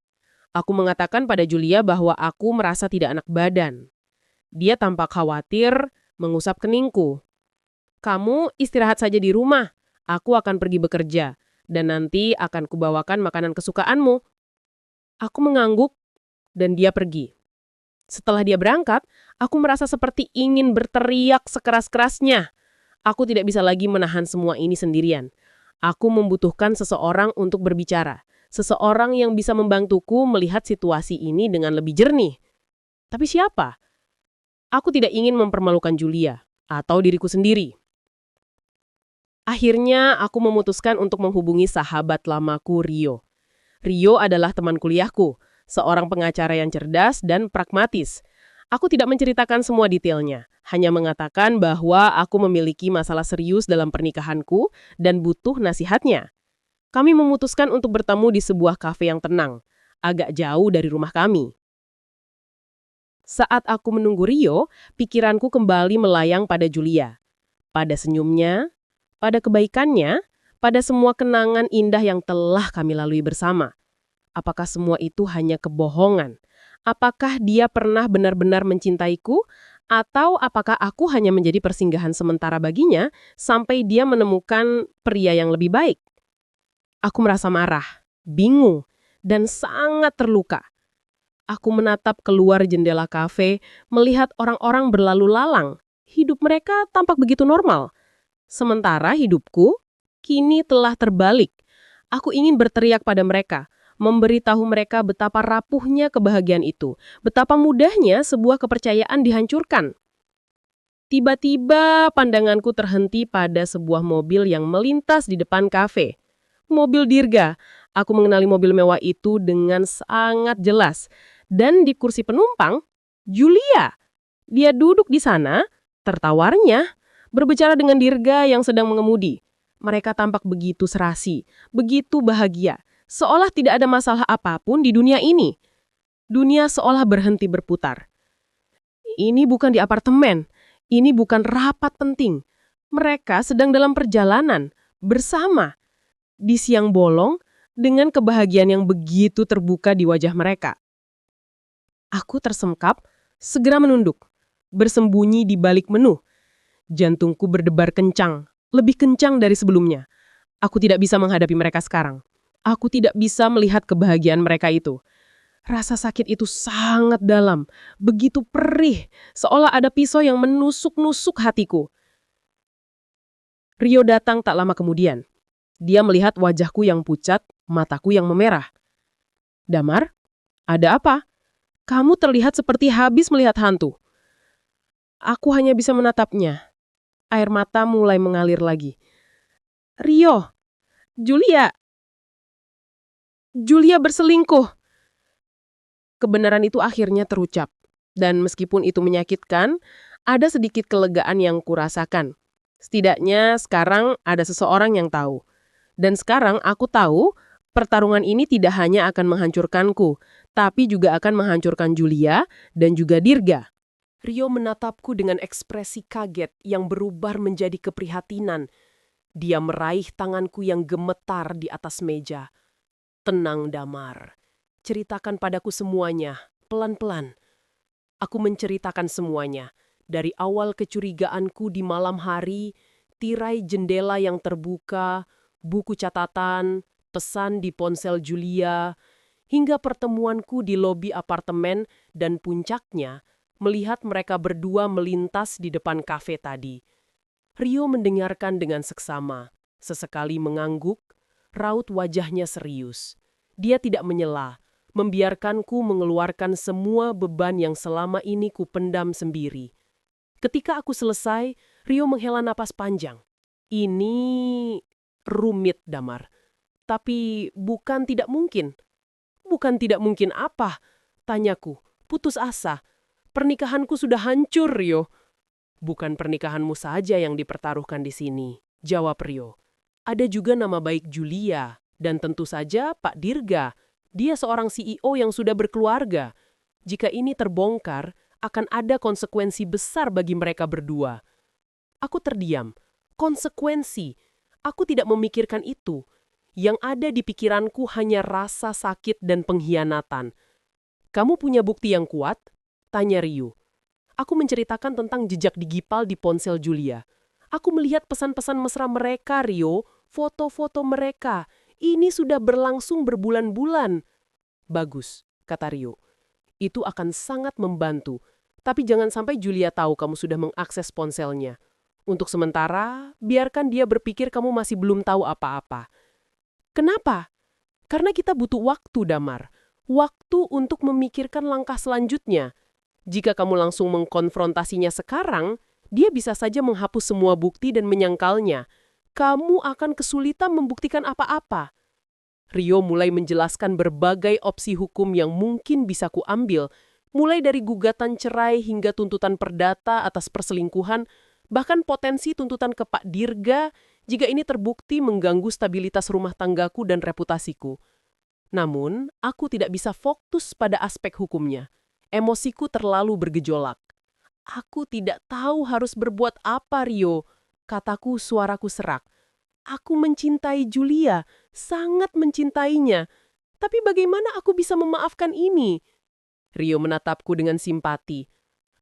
Aku mengatakan pada Julia bahwa aku merasa tidak enak badan. Dia tampak khawatir, mengusap keningku. Kamu istirahat saja di rumah, aku akan pergi bekerja, dan nanti akan kubawakan makanan kesukaanmu. Aku mengangguk, dan dia pergi. Setelah dia berangkat, aku merasa seperti ingin berteriak sekeras-kerasnya. Aku tidak bisa lagi menahan semua ini sendirian. Aku membutuhkan seseorang untuk berbicara. Seseorang yang bisa membantuku melihat situasi ini dengan lebih jernih. Tapi siapa? Aku tidak ingin mempermalukan Julia atau diriku sendiri. Akhirnya aku memutuskan untuk menghubungi sahabat lamaku Rio. Rio adalah teman kuliahku, seorang pengacara yang cerdas dan pragmatis. Aku tidak menceritakan semua detailnya, hanya mengatakan bahwa aku memiliki masalah serius dalam pernikahanku dan butuh nasihatnya. Kami memutuskan untuk bertemu di sebuah kafe yang tenang, agak jauh dari rumah kami. Saat aku menunggu Rio, pikiranku kembali melayang pada Julia. Pada senyumnya, pada kebaikannya, pada semua kenangan indah yang telah kami lalui bersama. Apakah semua itu hanya kebohongan? Apakah dia pernah benar-benar mencintaiku? Atau apakah aku hanya menjadi persinggahan sementara baginya sampai dia menemukan pria yang lebih baik? Aku merasa marah, bingung, dan sangat terluka. Aku menatap keluar jendela kafe, melihat orang-orang berlalu lalang. Hidup mereka tampak begitu normal. Sementara hidupku kini telah terbalik. Aku ingin berteriak pada mereka, memberitahu mereka betapa rapuhnya kebahagiaan itu, betapa mudahnya sebuah kepercayaan dihancurkan. Tiba-tiba pandanganku terhenti pada sebuah mobil yang melintas di depan kafe. Mobil Dirga. Aku mengenali mobil mewah itu dengan sangat jelas. Dan di kursi penumpang, Julia. Dia duduk di sana, tertawarnya, berbicara dengan Dirga yang sedang mengemudi. Mereka tampak begitu serasi, begitu bahagia, seolah tidak ada masalah apapun di dunia ini. Dunia seolah berhenti berputar. Ini bukan di apartemen, ini bukan rapat penting. Mereka sedang dalam perjalanan, bersama, di siang bolong, dengan kebahagiaan yang begitu terbuka di wajah mereka. Aku tersengkap, segera menunduk, bersembunyi di balik menu. Jantungku berdebar kencang, lebih kencang dari sebelumnya. Aku tidak bisa menghadapi mereka sekarang. Aku tidak bisa melihat kebahagiaan mereka itu. Rasa sakit itu sangat dalam, begitu perih, seolah ada pisau yang menusuk-nusuk hatiku. Rio datang tak lama kemudian. Dia melihat wajahku yang pucat, mataku yang memerah. Damar, ada apa? Kamu terlihat seperti habis melihat hantu. Aku hanya bisa menatapnya. Air mata mulai mengalir lagi. Rio, Julia berselingkuh. Kebenaran itu akhirnya terucap. Dan meskipun itu menyakitkan, ada sedikit kelegaan yang kurasakan. Setidaknya sekarang ada seseorang yang tahu. Dan sekarang aku tahu pertarungan ini tidak hanya akan menghancurkanku, tapi juga akan menghancurkan Julia dan juga Dirga. Rio menatapku dengan ekspresi kaget yang berubah menjadi keprihatinan. Dia meraih tanganku yang gemetar di atas meja. Tenang, Damar. Ceritakan padaku semuanya, pelan-pelan. Aku menceritakan semuanya. Dari awal kecurigaanku di malam hari, tirai jendela yang terbuka, buku catatan, pesan di ponsel Julia, hingga pertemuanku di lobi apartemen dan puncaknya, melihat mereka berdua melintas di depan kafe tadi. Rio mendengarkan dengan seksama, sesekali mengangguk, raut wajahnya serius. Dia tidak menyela, membiarkanku mengeluarkan semua beban yang selama ini kupendam sendiri. Ketika aku selesai, Rio menghela napas panjang. Ini rumit, Damar. Tapi bukan tidak mungkin. Bukan tidak mungkin apa? Tanyaku, putus asa. Pernikahanku sudah hancur, Rio. Bukan pernikahanmu saja yang dipertaruhkan di sini, jawab Rio. Ada juga nama baik Julia, dan tentu saja Pak Dirga. Dia seorang CEO yang sudah berkeluarga. Jika ini terbongkar, akan ada konsekuensi besar bagi mereka berdua. Aku terdiam. Konsekuensi. Aku tidak memikirkan itu. Yang ada di pikiranku hanya rasa sakit dan pengkhianatan. Kamu punya bukti yang kuat? Tanya Rio. Aku menceritakan tentang jejak digital di ponsel Julia. Aku melihat pesan-pesan mesra mereka, Rio, foto-foto mereka. Ini sudah berlangsung berbulan-bulan. Bagus, kata Rio. Itu akan sangat membantu. Tapi jangan sampai Julia tahu kamu sudah mengakses ponselnya. Untuk sementara, biarkan dia berpikir kamu masih belum tahu apa-apa. Kenapa? Karena kita butuh waktu, Damar. Waktu untuk memikirkan langkah selanjutnya. Jika kamu langsung mengkonfrontasinya sekarang, dia bisa saja menghapus semua bukti dan menyangkalnya. Kamu akan kesulitan membuktikan apa-apa. Rio mulai menjelaskan berbagai opsi hukum yang mungkin bisa kuambil, mulai dari gugatan cerai hingga tuntutan perdata atas perselingkuhan, bahkan potensi tuntutan ke Pak Dirga jika ini terbukti mengganggu stabilitas rumah tanggaku dan reputasiku. Namun, aku tidak bisa fokus pada aspek hukumnya. Emosiku terlalu bergejolak. Aku tidak tahu harus berbuat apa, Rio. Kataku, suaraku serak. Aku mencintai Julia, sangat mencintainya. Tapi bagaimana aku bisa memaafkan ini? Rio menatapku dengan simpati.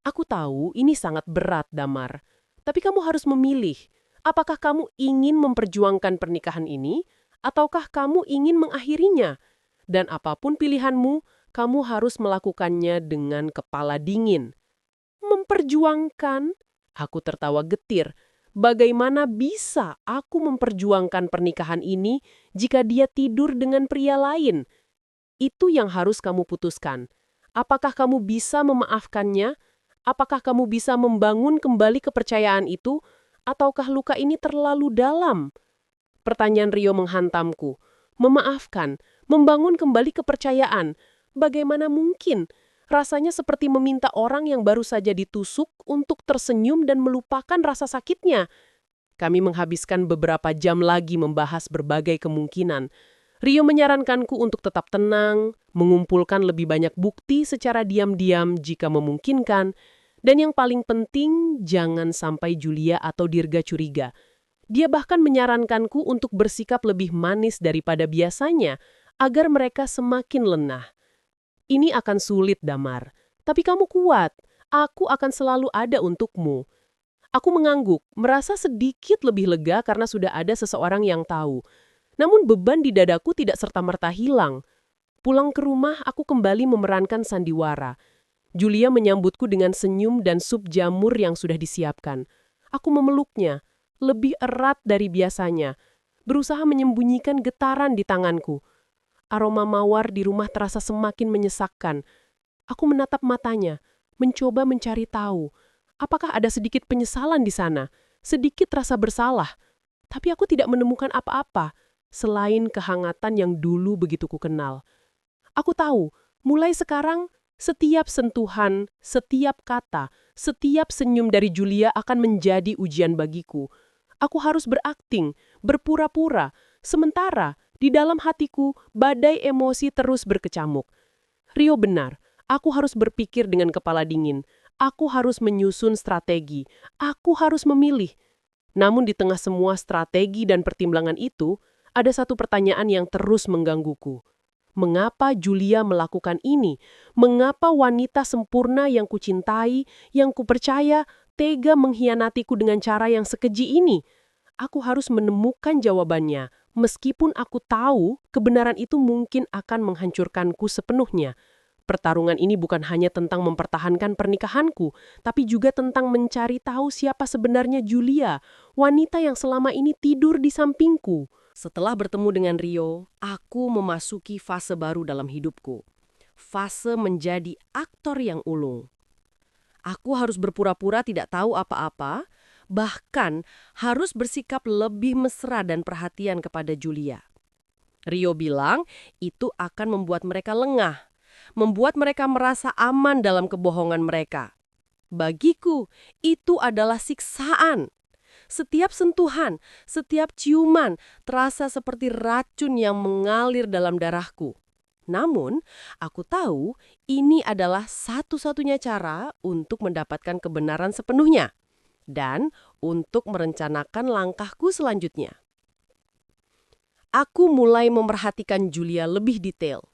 Aku tahu ini sangat berat, Damar. Tapi kamu harus memilih. Apakah kamu ingin memperjuangkan pernikahan ini, ataukah kamu ingin mengakhirinya? Dan apapun pilihanmu, kamu harus melakukannya dengan kepala dingin. Memperjuangkan? Aku tertawa getir. Bagaimana bisa aku memperjuangkan pernikahan ini jika dia tidur dengan pria lain? Itu yang harus kamu putuskan. Apakah kamu bisa memaafkannya? Apakah kamu bisa membangun kembali kepercayaan itu? Ataukah luka ini terlalu dalam? Pertanyaan Rio menghantamku. Memaafkan, membangun kembali kepercayaan. Bagaimana mungkin? Rasanya seperti meminta orang yang baru saja ditusuk untuk tersenyum dan melupakan rasa sakitnya. Kami menghabiskan beberapa jam lagi membahas berbagai kemungkinan. Rio menyarankanku untuk tetap tenang, mengumpulkan lebih banyak bukti secara diam-diam jika memungkinkan, dan yang paling penting, jangan sampai Julia atau Dirga curiga. Dia bahkan menyarankanku untuk bersikap lebih manis daripada biasanya, agar mereka semakin lenah. Ini akan sulit, Damar. Tapi kamu kuat. Aku akan selalu ada untukmu. Aku mengangguk, merasa sedikit lebih lega karena sudah ada seseorang yang tahu. Namun beban di dadaku tidak serta-merta hilang. Pulang ke rumah, aku kembali memerankan sandiwara. Julia menyambutku dengan senyum dan sup jamur yang sudah disiapkan. Aku memeluknya, lebih erat dari biasanya, berusaha menyembunyikan getaran di tanganku. Aroma mawar di rumah terasa semakin menyesakkan. Aku menatap matanya, mencoba mencari tahu. Apakah ada sedikit penyesalan di sana? Sedikit rasa bersalah. Tapi aku tidak menemukan apa-apa, selain kehangatan yang dulu begitu kukenal. Aku tahu, mulai sekarang, setiap sentuhan, setiap kata, setiap senyum dari Julia akan menjadi ujian bagiku. Aku harus berakting, berpura-pura. Sementara, di dalam hatiku, badai emosi terus berkecamuk. Rio benar, aku harus berpikir dengan kepala dingin. Aku harus menyusun strategi. Aku harus memilih. Namun di tengah semua strategi dan pertimbangan itu, ada satu pertanyaan yang terus menggangguku. Mengapa Julia melakukan ini? Mengapa wanita sempurna yang kucintai, yang kupercaya, tega mengkhianatiku dengan cara yang sekeji ini? Aku harus menemukan jawabannya, meskipun aku tahu kebenaran itu mungkin akan menghancurkanku sepenuhnya. Pertarungan ini bukan hanya tentang mempertahankan pernikahanku, tapi juga tentang mencari tahu siapa sebenarnya Julia, wanita yang selama ini tidur di sampingku. Setelah bertemu dengan Rio, aku memasuki fase baru dalam hidupku. Fase menjadi aktor yang ulung. Aku harus berpura-pura tidak tahu apa-apa, bahkan harus bersikap lebih mesra dan perhatian kepada Julia. Rio bilang itu akan membuat mereka lengah, membuat mereka merasa aman dalam kebohongan mereka. Bagiku, itu adalah siksaan. Setiap sentuhan, setiap ciuman terasa seperti racun yang mengalir dalam darahku. Namun, aku tahu ini adalah satu-satunya cara untuk mendapatkan kebenaran sepenuhnya dan untuk merencanakan langkahku selanjutnya. Aku mulai memperhatikan Julia lebih detail.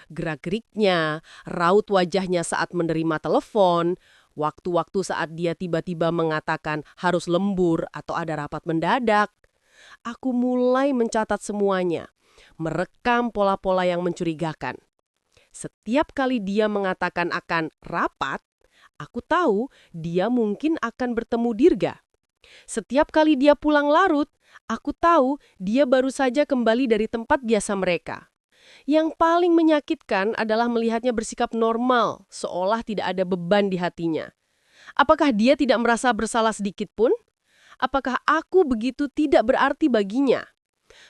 Gerak-geriknya, raut wajahnya saat menerima telepon, waktu-waktu saat dia tiba-tiba mengatakan harus lembur atau ada rapat mendadak. Aku mulai mencatat semuanya, merekam pola-pola yang mencurigakan. Setiap kali dia mengatakan akan rapat, aku tahu dia mungkin akan bertemu Dirga. Setiap kali dia pulang larut, aku tahu dia baru saja kembali dari tempat biasa mereka. Yang paling menyakitkan adalah melihatnya bersikap normal, seolah tidak ada beban di hatinya. Apakah dia tidak merasa bersalah sedikit pun? Apakah aku begitu tidak berarti baginya?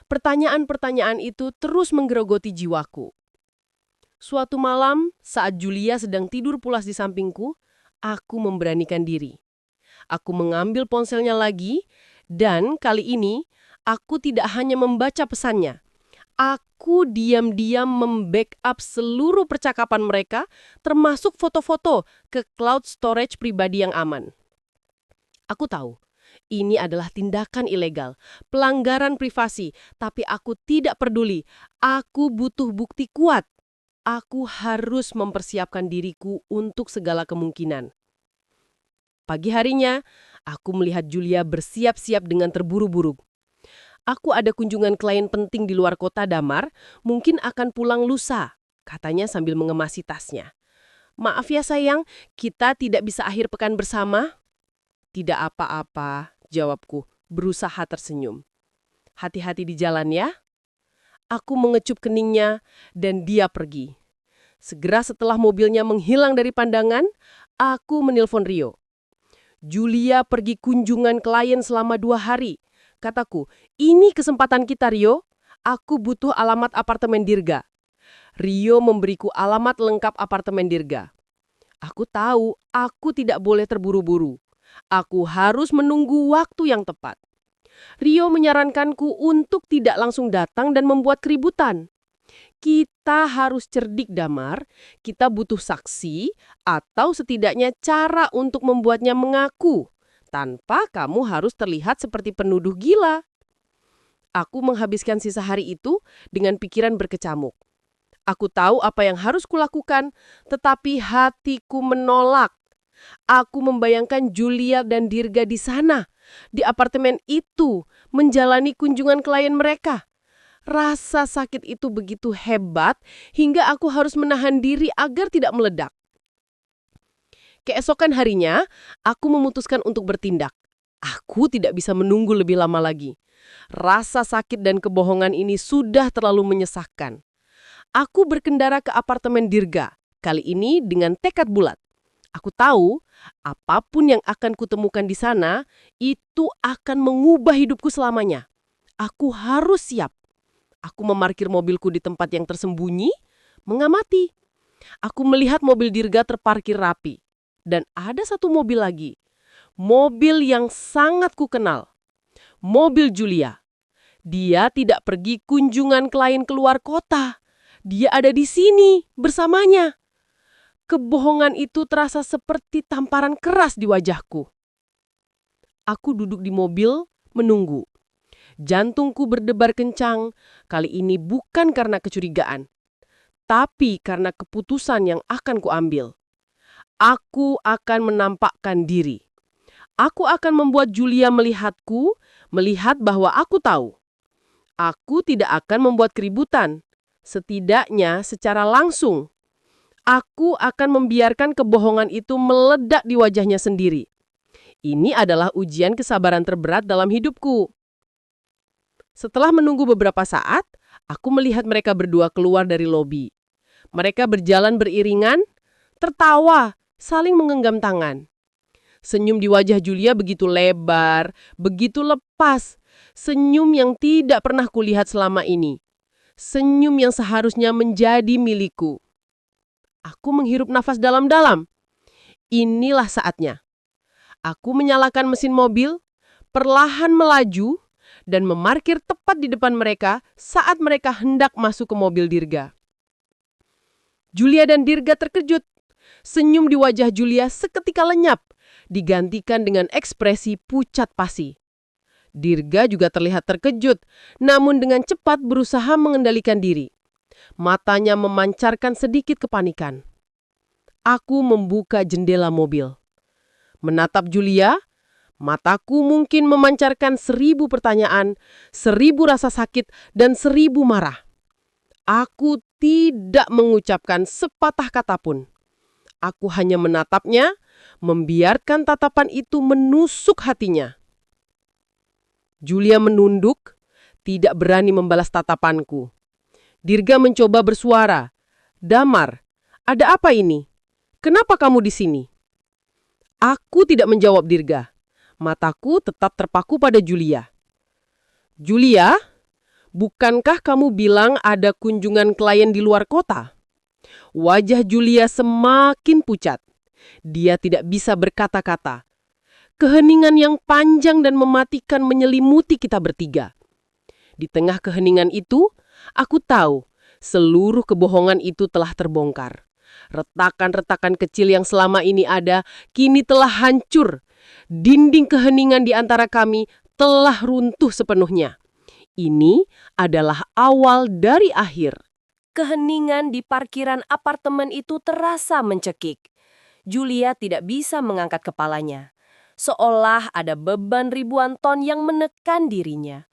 Pertanyaan-pertanyaan itu terus menggerogoti jiwaku. Suatu malam, saat Julia sedang tidur pulas di sampingku, aku memberanikan diri. Aku mengambil ponselnya lagi, dan kali ini Aku tidak hanya membaca pesannya. Aku diam-diam membackup seluruh percakapan mereka, termasuk foto-foto, ke cloud storage pribadi yang aman. Aku tahu, ini adalah tindakan ilegal, pelanggaran privasi, tapi aku tidak peduli. Aku butuh bukti kuat. Aku harus mempersiapkan diriku untuk segala kemungkinan. Pagi harinya, aku melihat Julia bersiap-siap dengan terburu-buru. Aku ada kunjungan klien penting di luar kota, Damar, mungkin akan pulang lusa, katanya sambil mengemasi tasnya. Maaf ya sayang, kita tidak bisa akhir pekan bersama? Tidak apa-apa, jawabku, berusaha tersenyum. Hati-hati di jalan ya. Aku mengecup keningnya dan dia pergi. Segera setelah mobilnya menghilang dari pandangan, aku menelpon Rio. Julia pergi kunjungan klien selama 2 hari. Kataku, ini kesempatan kita Rio. Aku butuh alamat apartemen Dirga. Rio memberiku alamat lengkap apartemen Dirga. Aku tahu, aku tidak boleh terburu-buru. Aku harus menunggu waktu yang tepat. Rio menyarankanku untuk tidak langsung datang dan membuat keributan. Kita harus cerdik, Damar. Kita butuh saksi atau setidaknya cara untuk membuatnya mengaku, tanpa kamu harus terlihat seperti penuduh gila. Aku menghabiskan sisa hari itu dengan pikiran berkecamuk. Aku tahu apa yang harus kulakukan, tetapi hatiku menolak. Aku membayangkan Julia dan Dirga di sana, di apartemen itu, menjalani kunjungan klien mereka. Rasa sakit itu begitu hebat hingga aku harus menahan diri agar tidak meledak. Keesokan harinya, aku memutuskan untuk bertindak. Aku tidak bisa menunggu lebih lama lagi. Rasa sakit dan kebohongan ini sudah terlalu menyesakkan. Aku berkendara ke apartemen Dirga, kali ini dengan tekad bulat. Aku tahu, apapun yang akan kutemukan di sana, itu akan mengubah hidupku selamanya. Aku harus siap. Aku memarkir mobilku di tempat yang tersembunyi, mengamati. Aku melihat mobil Dirga terparkir rapi. Dan ada satu mobil lagi. Mobil yang sangat kukenal. Mobil Julia. Dia tidak pergi kunjungan klien keluar kota. Dia ada di sini bersamanya. Kebohongan itu terasa seperti tamparan keras di wajahku. Aku duduk di mobil, menunggu. Jantungku berdebar kencang, kali ini bukan karena kecurigaan, tapi karena keputusan yang akan kuambil. Aku akan menampakkan diri. Aku akan membuat Julia melihatku, melihat bahwa aku tahu. Aku tidak akan membuat keributan, setidaknya secara langsung. Aku akan membiarkan kebohongan itu meledak di wajahnya sendiri. Ini adalah ujian kesabaran terberat dalam hidupku. Setelah menunggu beberapa saat, aku melihat mereka berdua keluar dari lobi. Mereka berjalan beriringan, tertawa, saling menggenggam tangan. Senyum di wajah Julia begitu lebar, begitu lepas. Senyum yang tidak pernah kulihat selama ini. Senyum yang seharusnya menjadi milikku. Aku menghirup nafas dalam-dalam. Inilah saatnya. Aku menyalakan mesin mobil, perlahan melaju, dan memarkir tepat di depan mereka saat mereka hendak masuk ke mobil Dirga. Julia dan Dirga terkejut. Senyum di wajah Julia seketika lenyap, digantikan dengan ekspresi pucat pasi. Dirga juga terlihat terkejut, namun dengan cepat berusaha mengendalikan diri. Matanya memancarkan sedikit kepanikan. Aku membuka jendela mobil. Menatap Julia, mataku mungkin memancarkan 1000 pertanyaan, 1000 rasa sakit, dan 1000 marah. Aku tidak mengucapkan sepatah kata pun. Aku hanya menatapnya, membiarkan tatapan itu menusuk hatinya. Julia menunduk, tidak berani membalas tatapanku. Dirga mencoba bersuara. Damar, ada apa ini? Kenapa kamu di sini? Aku tidak menjawab Dirga. Mataku tetap terpaku pada Julia. Julia, bukankah kamu bilang ada kunjungan klien di luar kota? Wajah Julia semakin pucat. Dia tidak bisa berkata-kata. Keheningan yang panjang dan mematikan menyelimuti kita bertiga. Di tengah keheningan itu, aku tahu seluruh kebohongan itu telah terbongkar. Retakan-retakan kecil yang selama ini ada, kini telah hancur. Dinding keheningan di antara kami telah runtuh sepenuhnya. Ini adalah awal dari akhir. Keheningan di parkiran apartemen itu terasa mencekik. Julia tidak bisa mengangkat kepalanya. Seolah ada beban ribuan ton yang menekan dirinya.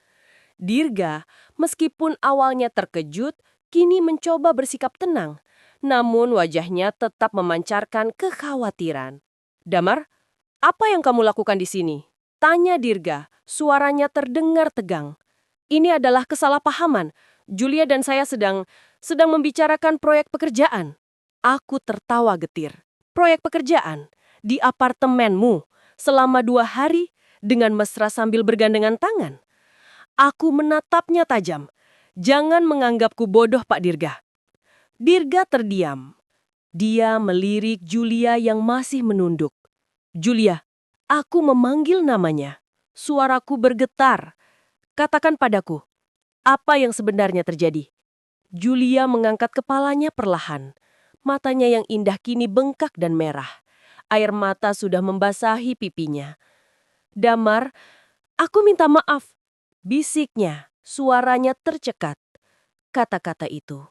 Dirga, meskipun awalnya terkejut, kini mencoba bersikap tenang. Namun wajahnya tetap memancarkan kekhawatiran. Damar, apa yang kamu lakukan di sini? Tanya Dirga, suaranya terdengar tegang. Ini adalah kesalahpahaman. Julia dan saya sedang membicarakan proyek pekerjaan. Aku tertawa getir. Proyek pekerjaan? Di apartemenmu? Selama 2 hari? Dengan mesra sambil bergandengan tangan? Aku menatapnya tajam. Jangan menganggapku bodoh, Pak Dirga. Dirga terdiam. Dia melirik Julia yang masih menunduk. Julia, aku memanggil namanya. Suaraku bergetar. Katakan padaku, apa yang sebenarnya terjadi? Julia mengangkat kepalanya perlahan. Matanya yang indah kini bengkak dan merah. Air mata sudah membasahi pipinya. Damar, aku minta maaf. Bisiknya, suaranya tercekat. Kata-kata itu.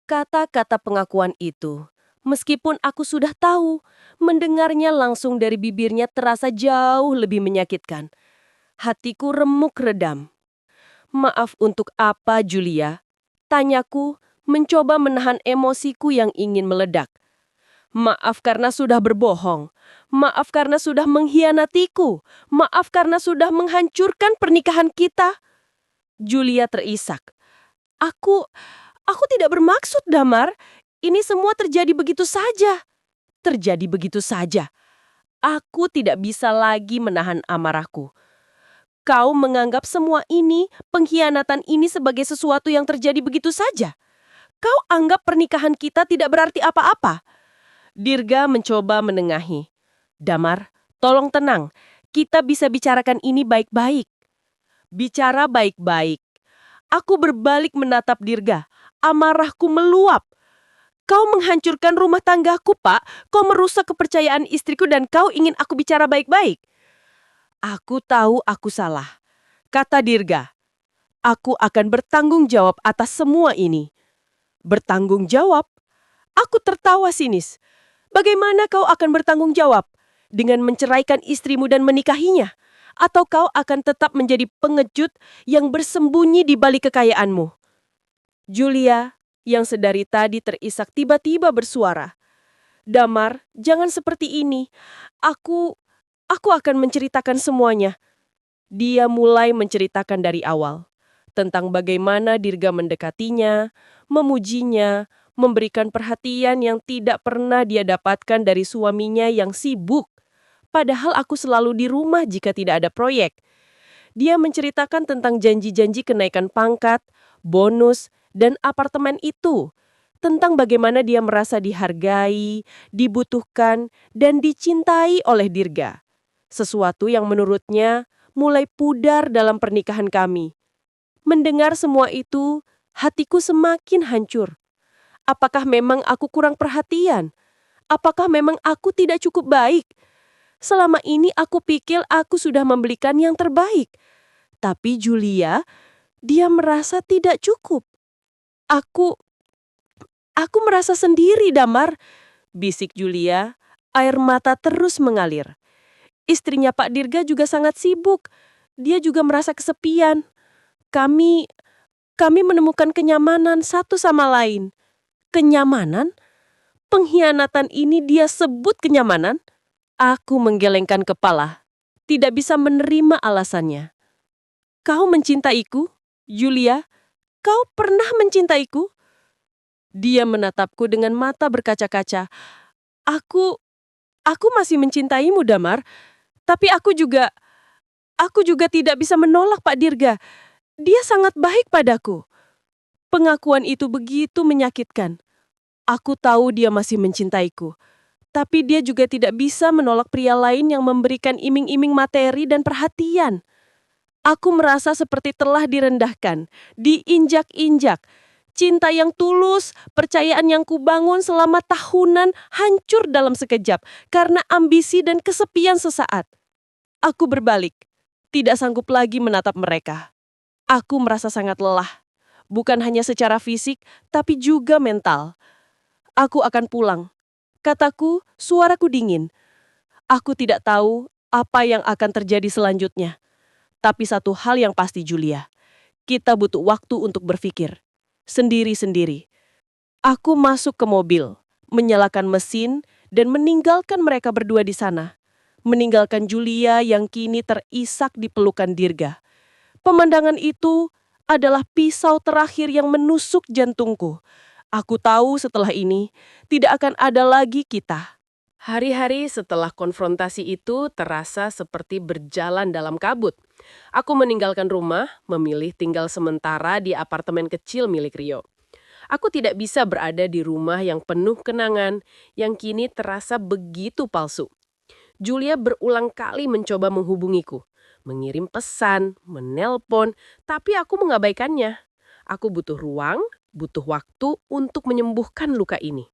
Kata-kata pengakuan itu, meskipun aku sudah tahu, mendengarnya langsung dari bibirnya terasa jauh lebih menyakitkan. Hatiku remuk redam. Maaf untuk apa, Julia? Tanyaku, mencoba menahan emosiku yang ingin meledak. Maaf karena sudah berbohong. Maaf karena sudah mengkhianatiku. Maaf karena sudah menghancurkan pernikahan kita. Julia terisak. Aku tidak bermaksud, Damar. Ini semua terjadi begitu saja. Terjadi begitu saja. Aku tidak bisa lagi menahan amarahku. Kau menganggap semua ini, pengkhianatan ini sebagai sesuatu yang terjadi begitu saja. Kau anggap pernikahan kita tidak berarti apa-apa. Dirga mencoba menengahi. Damar, tolong tenang. Kita bisa bicarakan ini baik-baik. Bicara baik-baik. Aku berbalik menatap Dirga. Amarahku meluap. Kau menghancurkan rumah tanggaku, Pak. Kau merusak kepercayaan istriku dan kau ingin aku bicara baik-baik. Aku tahu aku salah. Kata Dirga. Aku akan bertanggung jawab atas semua ini. Bertanggung jawab? Aku tertawa sinis. Bagaimana kau akan bertanggung jawab? Dengan menceraikan istrimu dan menikahinya? Atau kau akan tetap menjadi pengecut yang bersembunyi di balik kekayaanmu? Julia, yang sedari tadi terisak tiba-tiba bersuara. Damar, jangan seperti ini. Aku akan menceritakan semuanya. Dia mulai menceritakan dari awal. Tentang bagaimana Dirga mendekatinya, memujinya, memberikan perhatian yang tidak pernah dia dapatkan dari suaminya yang sibuk. Padahal aku selalu di rumah jika tidak ada proyek. Dia menceritakan tentang janji-janji kenaikan pangkat, bonus, dan apartemen itu. Tentang bagaimana dia merasa dihargai, dibutuhkan, dan dicintai oleh Dirga. Sesuatu yang menurutnya mulai pudar dalam pernikahan kami. Mendengar semua itu, hatiku semakin hancur. Apakah memang aku kurang perhatian? Apakah memang aku tidak cukup baik? Selama ini aku pikir aku sudah memberikan yang terbaik. Tapi Julia, dia merasa tidak cukup. Aku merasa sendiri, Damar, bisik Julia. Air mata terus mengalir. Istrinya Pak Dirga juga sangat sibuk. Dia juga merasa kesepian. Kami menemukan kenyamanan satu sama lain. Kenyamanan? Pengkhianatan ini dia sebut kenyamanan? Aku menggelengkan kepala. Tidak bisa menerima alasannya. Kau mencintaiku, Julia? Kau pernah mencintaiku? Dia menatapku dengan mata berkaca-kaca. Aku masih mencintaimu, Damar. Tapi aku juga tidak bisa menolak Pak Dirga. Dia sangat baik padaku. Pengakuan itu begitu menyakitkan. Aku tahu dia masih mencintaiku. Tapi dia juga tidak bisa menolak pria lain yang memberikan iming-iming materi dan perhatian. Aku merasa seperti telah direndahkan, diinjak-injak. Cinta yang tulus, percayaan yang kubangun selama tahunan hancur dalam sekejap karena ambisi dan kesepian sesaat. Aku berbalik, tidak sanggup lagi menatap mereka. Aku merasa sangat lelah, bukan hanya secara fisik, tapi juga mental. Aku akan pulang. Kataku, suaraku dingin. Aku tidak tahu apa yang akan terjadi selanjutnya. Tapi satu hal yang pasti, Julia, kita butuh waktu untuk berpikir. Sendiri-sendiri. Aku masuk ke mobil, menyalakan mesin, dan meninggalkan mereka berdua di sana. Meninggalkan Julia yang kini terisak di pelukan Dirga. Pemandangan itu adalah pisau terakhir yang menusuk jantungku. Aku tahu setelah ini tidak akan ada lagi kita. Hari-hari setelah konfrontasi itu terasa seperti berjalan dalam kabut. Aku meninggalkan rumah, memilih tinggal sementara di apartemen kecil milik Rio. Aku tidak bisa berada di rumah yang penuh kenangan, yang kini terasa begitu palsu. Julia berulang kali mencoba menghubungiku, mengirim pesan, menelpon, tapi aku mengabaikannya. Aku butuh ruang, butuh waktu untuk menyembuhkan luka ini.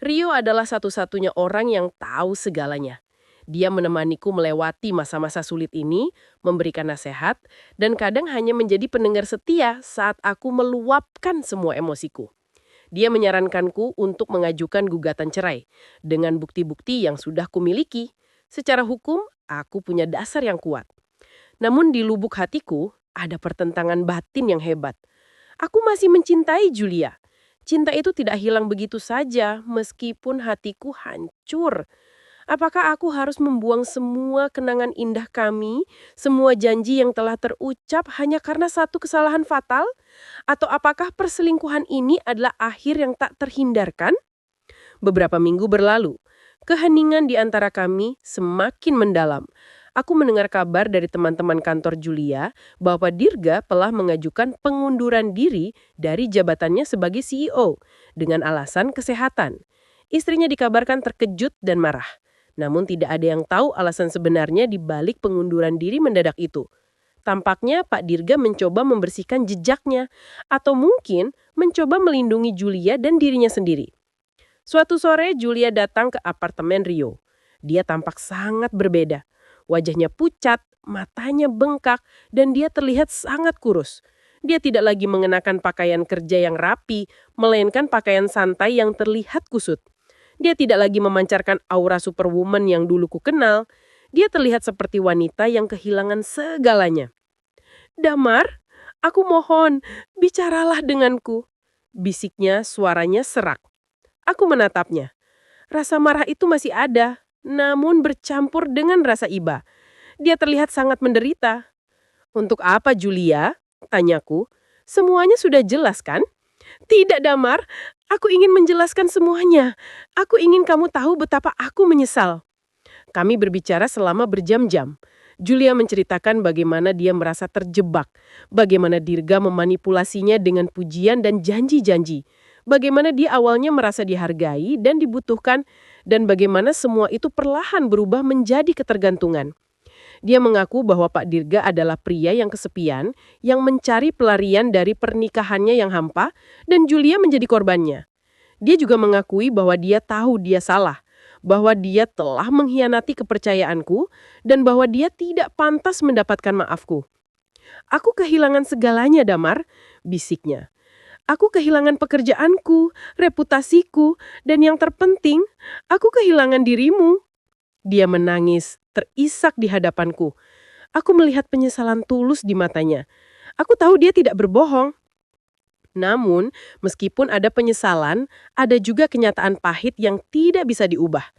Rio adalah satu-satunya orang yang tahu segalanya. Dia menemaniku melewati masa-masa sulit ini, memberikan nasihat, dan kadang hanya menjadi pendengar setia saat aku meluapkan semua emosiku. Dia menyarankanku untuk mengajukan gugatan cerai, dengan bukti-bukti yang sudah kumiliki. Secara hukum, aku punya dasar yang kuat. Namun di lubuk hatiku, ada pertentangan batin yang hebat. Aku masih mencintai Julia. Cinta itu tidak hilang begitu saja, meskipun hatiku hancur. Apakah aku harus membuang semua kenangan indah kami, semua janji yang telah terucap hanya karena satu kesalahan fatal? Atau apakah perselingkuhan ini adalah akhir yang tak terhindarkan? Beberapa minggu berlalu, keheningan di antara kami semakin mendalam. Aku mendengar kabar dari teman-teman kantor Julia bahwa Dirga telah mengajukan pengunduran diri dari jabatannya sebagai CEO dengan alasan kesehatan. Istrinya dikabarkan terkejut dan marah. Namun tidak ada yang tahu alasan sebenarnya di balik pengunduran diri mendadak itu. Tampaknya Pak Dirga mencoba membersihkan jejaknya atau mungkin mencoba melindungi Julia dan dirinya sendiri. Suatu sore Julia datang ke apartemen Rio. Dia tampak sangat berbeda. Wajahnya pucat, matanya bengkak, dan dia terlihat sangat kurus. Dia tidak lagi mengenakan pakaian kerja yang rapi, melainkan pakaian santai yang terlihat kusut. Dia tidak lagi memancarkan aura superwoman yang dulu ku kenal. Dia terlihat seperti wanita yang kehilangan segalanya. "Damar, aku mohon, bicaralah denganku," bisiknya, suaranya serak. Aku menatapnya. Rasa marah itu masih ada, namun bercampur dengan rasa iba. Dia terlihat sangat menderita. "Untuk apa, Julia?" tanyaku. "Semuanya sudah jelas, kan?" "Tidak, Damar. Aku ingin menjelaskan semuanya. Aku ingin kamu tahu betapa aku menyesal." Kami berbicara selama berjam-jam. Julia menceritakan bagaimana dia merasa terjebak, bagaimana Dirga memanipulasinya dengan pujian dan janji-janji, bagaimana dia awalnya merasa dihargai dan dibutuhkan, dan bagaimana semua itu perlahan berubah menjadi ketergantungan. Dia mengaku bahwa Pak Dirga adalah pria yang kesepian, yang mencari pelarian dari pernikahannya yang hampa, dan Julia menjadi korbannya. Dia juga mengakui bahwa dia tahu dia salah, bahwa dia telah mengkhianati kepercayaanku, dan bahwa dia tidak pantas mendapatkan maafku. "Aku kehilangan segalanya, Damar," bisiknya. "Aku kehilangan pekerjaanku, reputasiku, dan yang terpenting, aku kehilangan dirimu." Dia menangis, terisak di hadapanku. Aku melihat penyesalan tulus di matanya. Aku tahu dia tidak berbohong. Namun, meskipun ada penyesalan, ada juga kenyataan pahit yang tidak bisa diubah.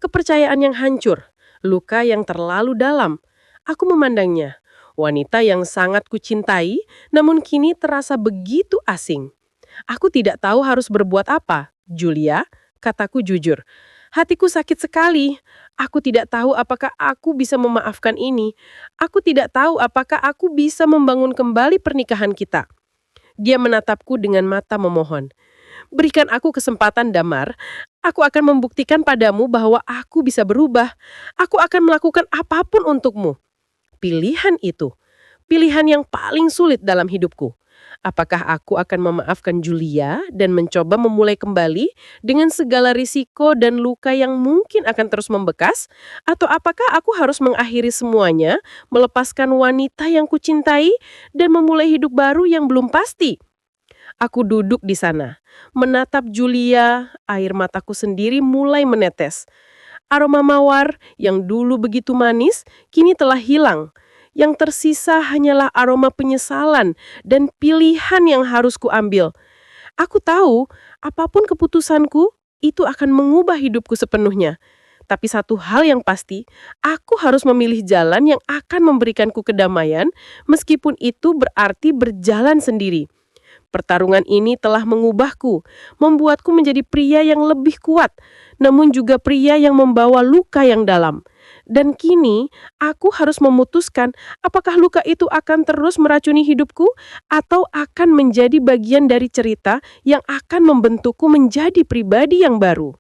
Kepercayaan yang hancur, luka yang terlalu dalam. Aku memandangnya, wanita yang sangat kucintai, namun kini terasa begitu asing. "Aku tidak tahu harus berbuat apa, Julia," kataku jujur. "Hatiku sakit sekali. Aku tidak tahu apakah aku bisa memaafkan ini. Aku tidak tahu apakah aku bisa membangun kembali pernikahan kita." Dia menatapku dengan mata memohon. "Berikan aku kesempatan, Damar. Aku akan membuktikan padamu bahwa aku bisa berubah. Aku akan melakukan apapun untukmu." Pilihan itu. pilihan yang paling sulit dalam hidupku. Apakah aku akan memaafkan Julia dan mencoba memulai kembali dengan segala risiko dan luka yang mungkin akan terus membekas? Atau apakah aku harus mengakhiri semuanya, melepaskan wanita yang kucintai, dan memulai hidup baru yang belum pasti? Aku duduk di sana, menatap Julia, air mataku sendiri mulai menetes. Aroma mawar yang dulu begitu manis, kini telah hilang. Yang tersisa hanyalah aroma penyesalan dan pilihan yang harus kuambil. Aku tahu, apapun keputusanku, itu akan mengubah hidupku sepenuhnya. Tapi satu hal yang pasti, aku harus memilih jalan yang akan memberikanku kedamaian, meskipun itu berarti berjalan sendiri. Pertarungan ini telah mengubahku, membuatku menjadi pria yang lebih kuat, namun juga pria yang membawa luka yang dalam. Dan kini, aku harus memutuskan apakah luka itu akan terus meracuni hidupku atau akan menjadi bagian dari cerita yang akan membentukku menjadi pribadi yang baru.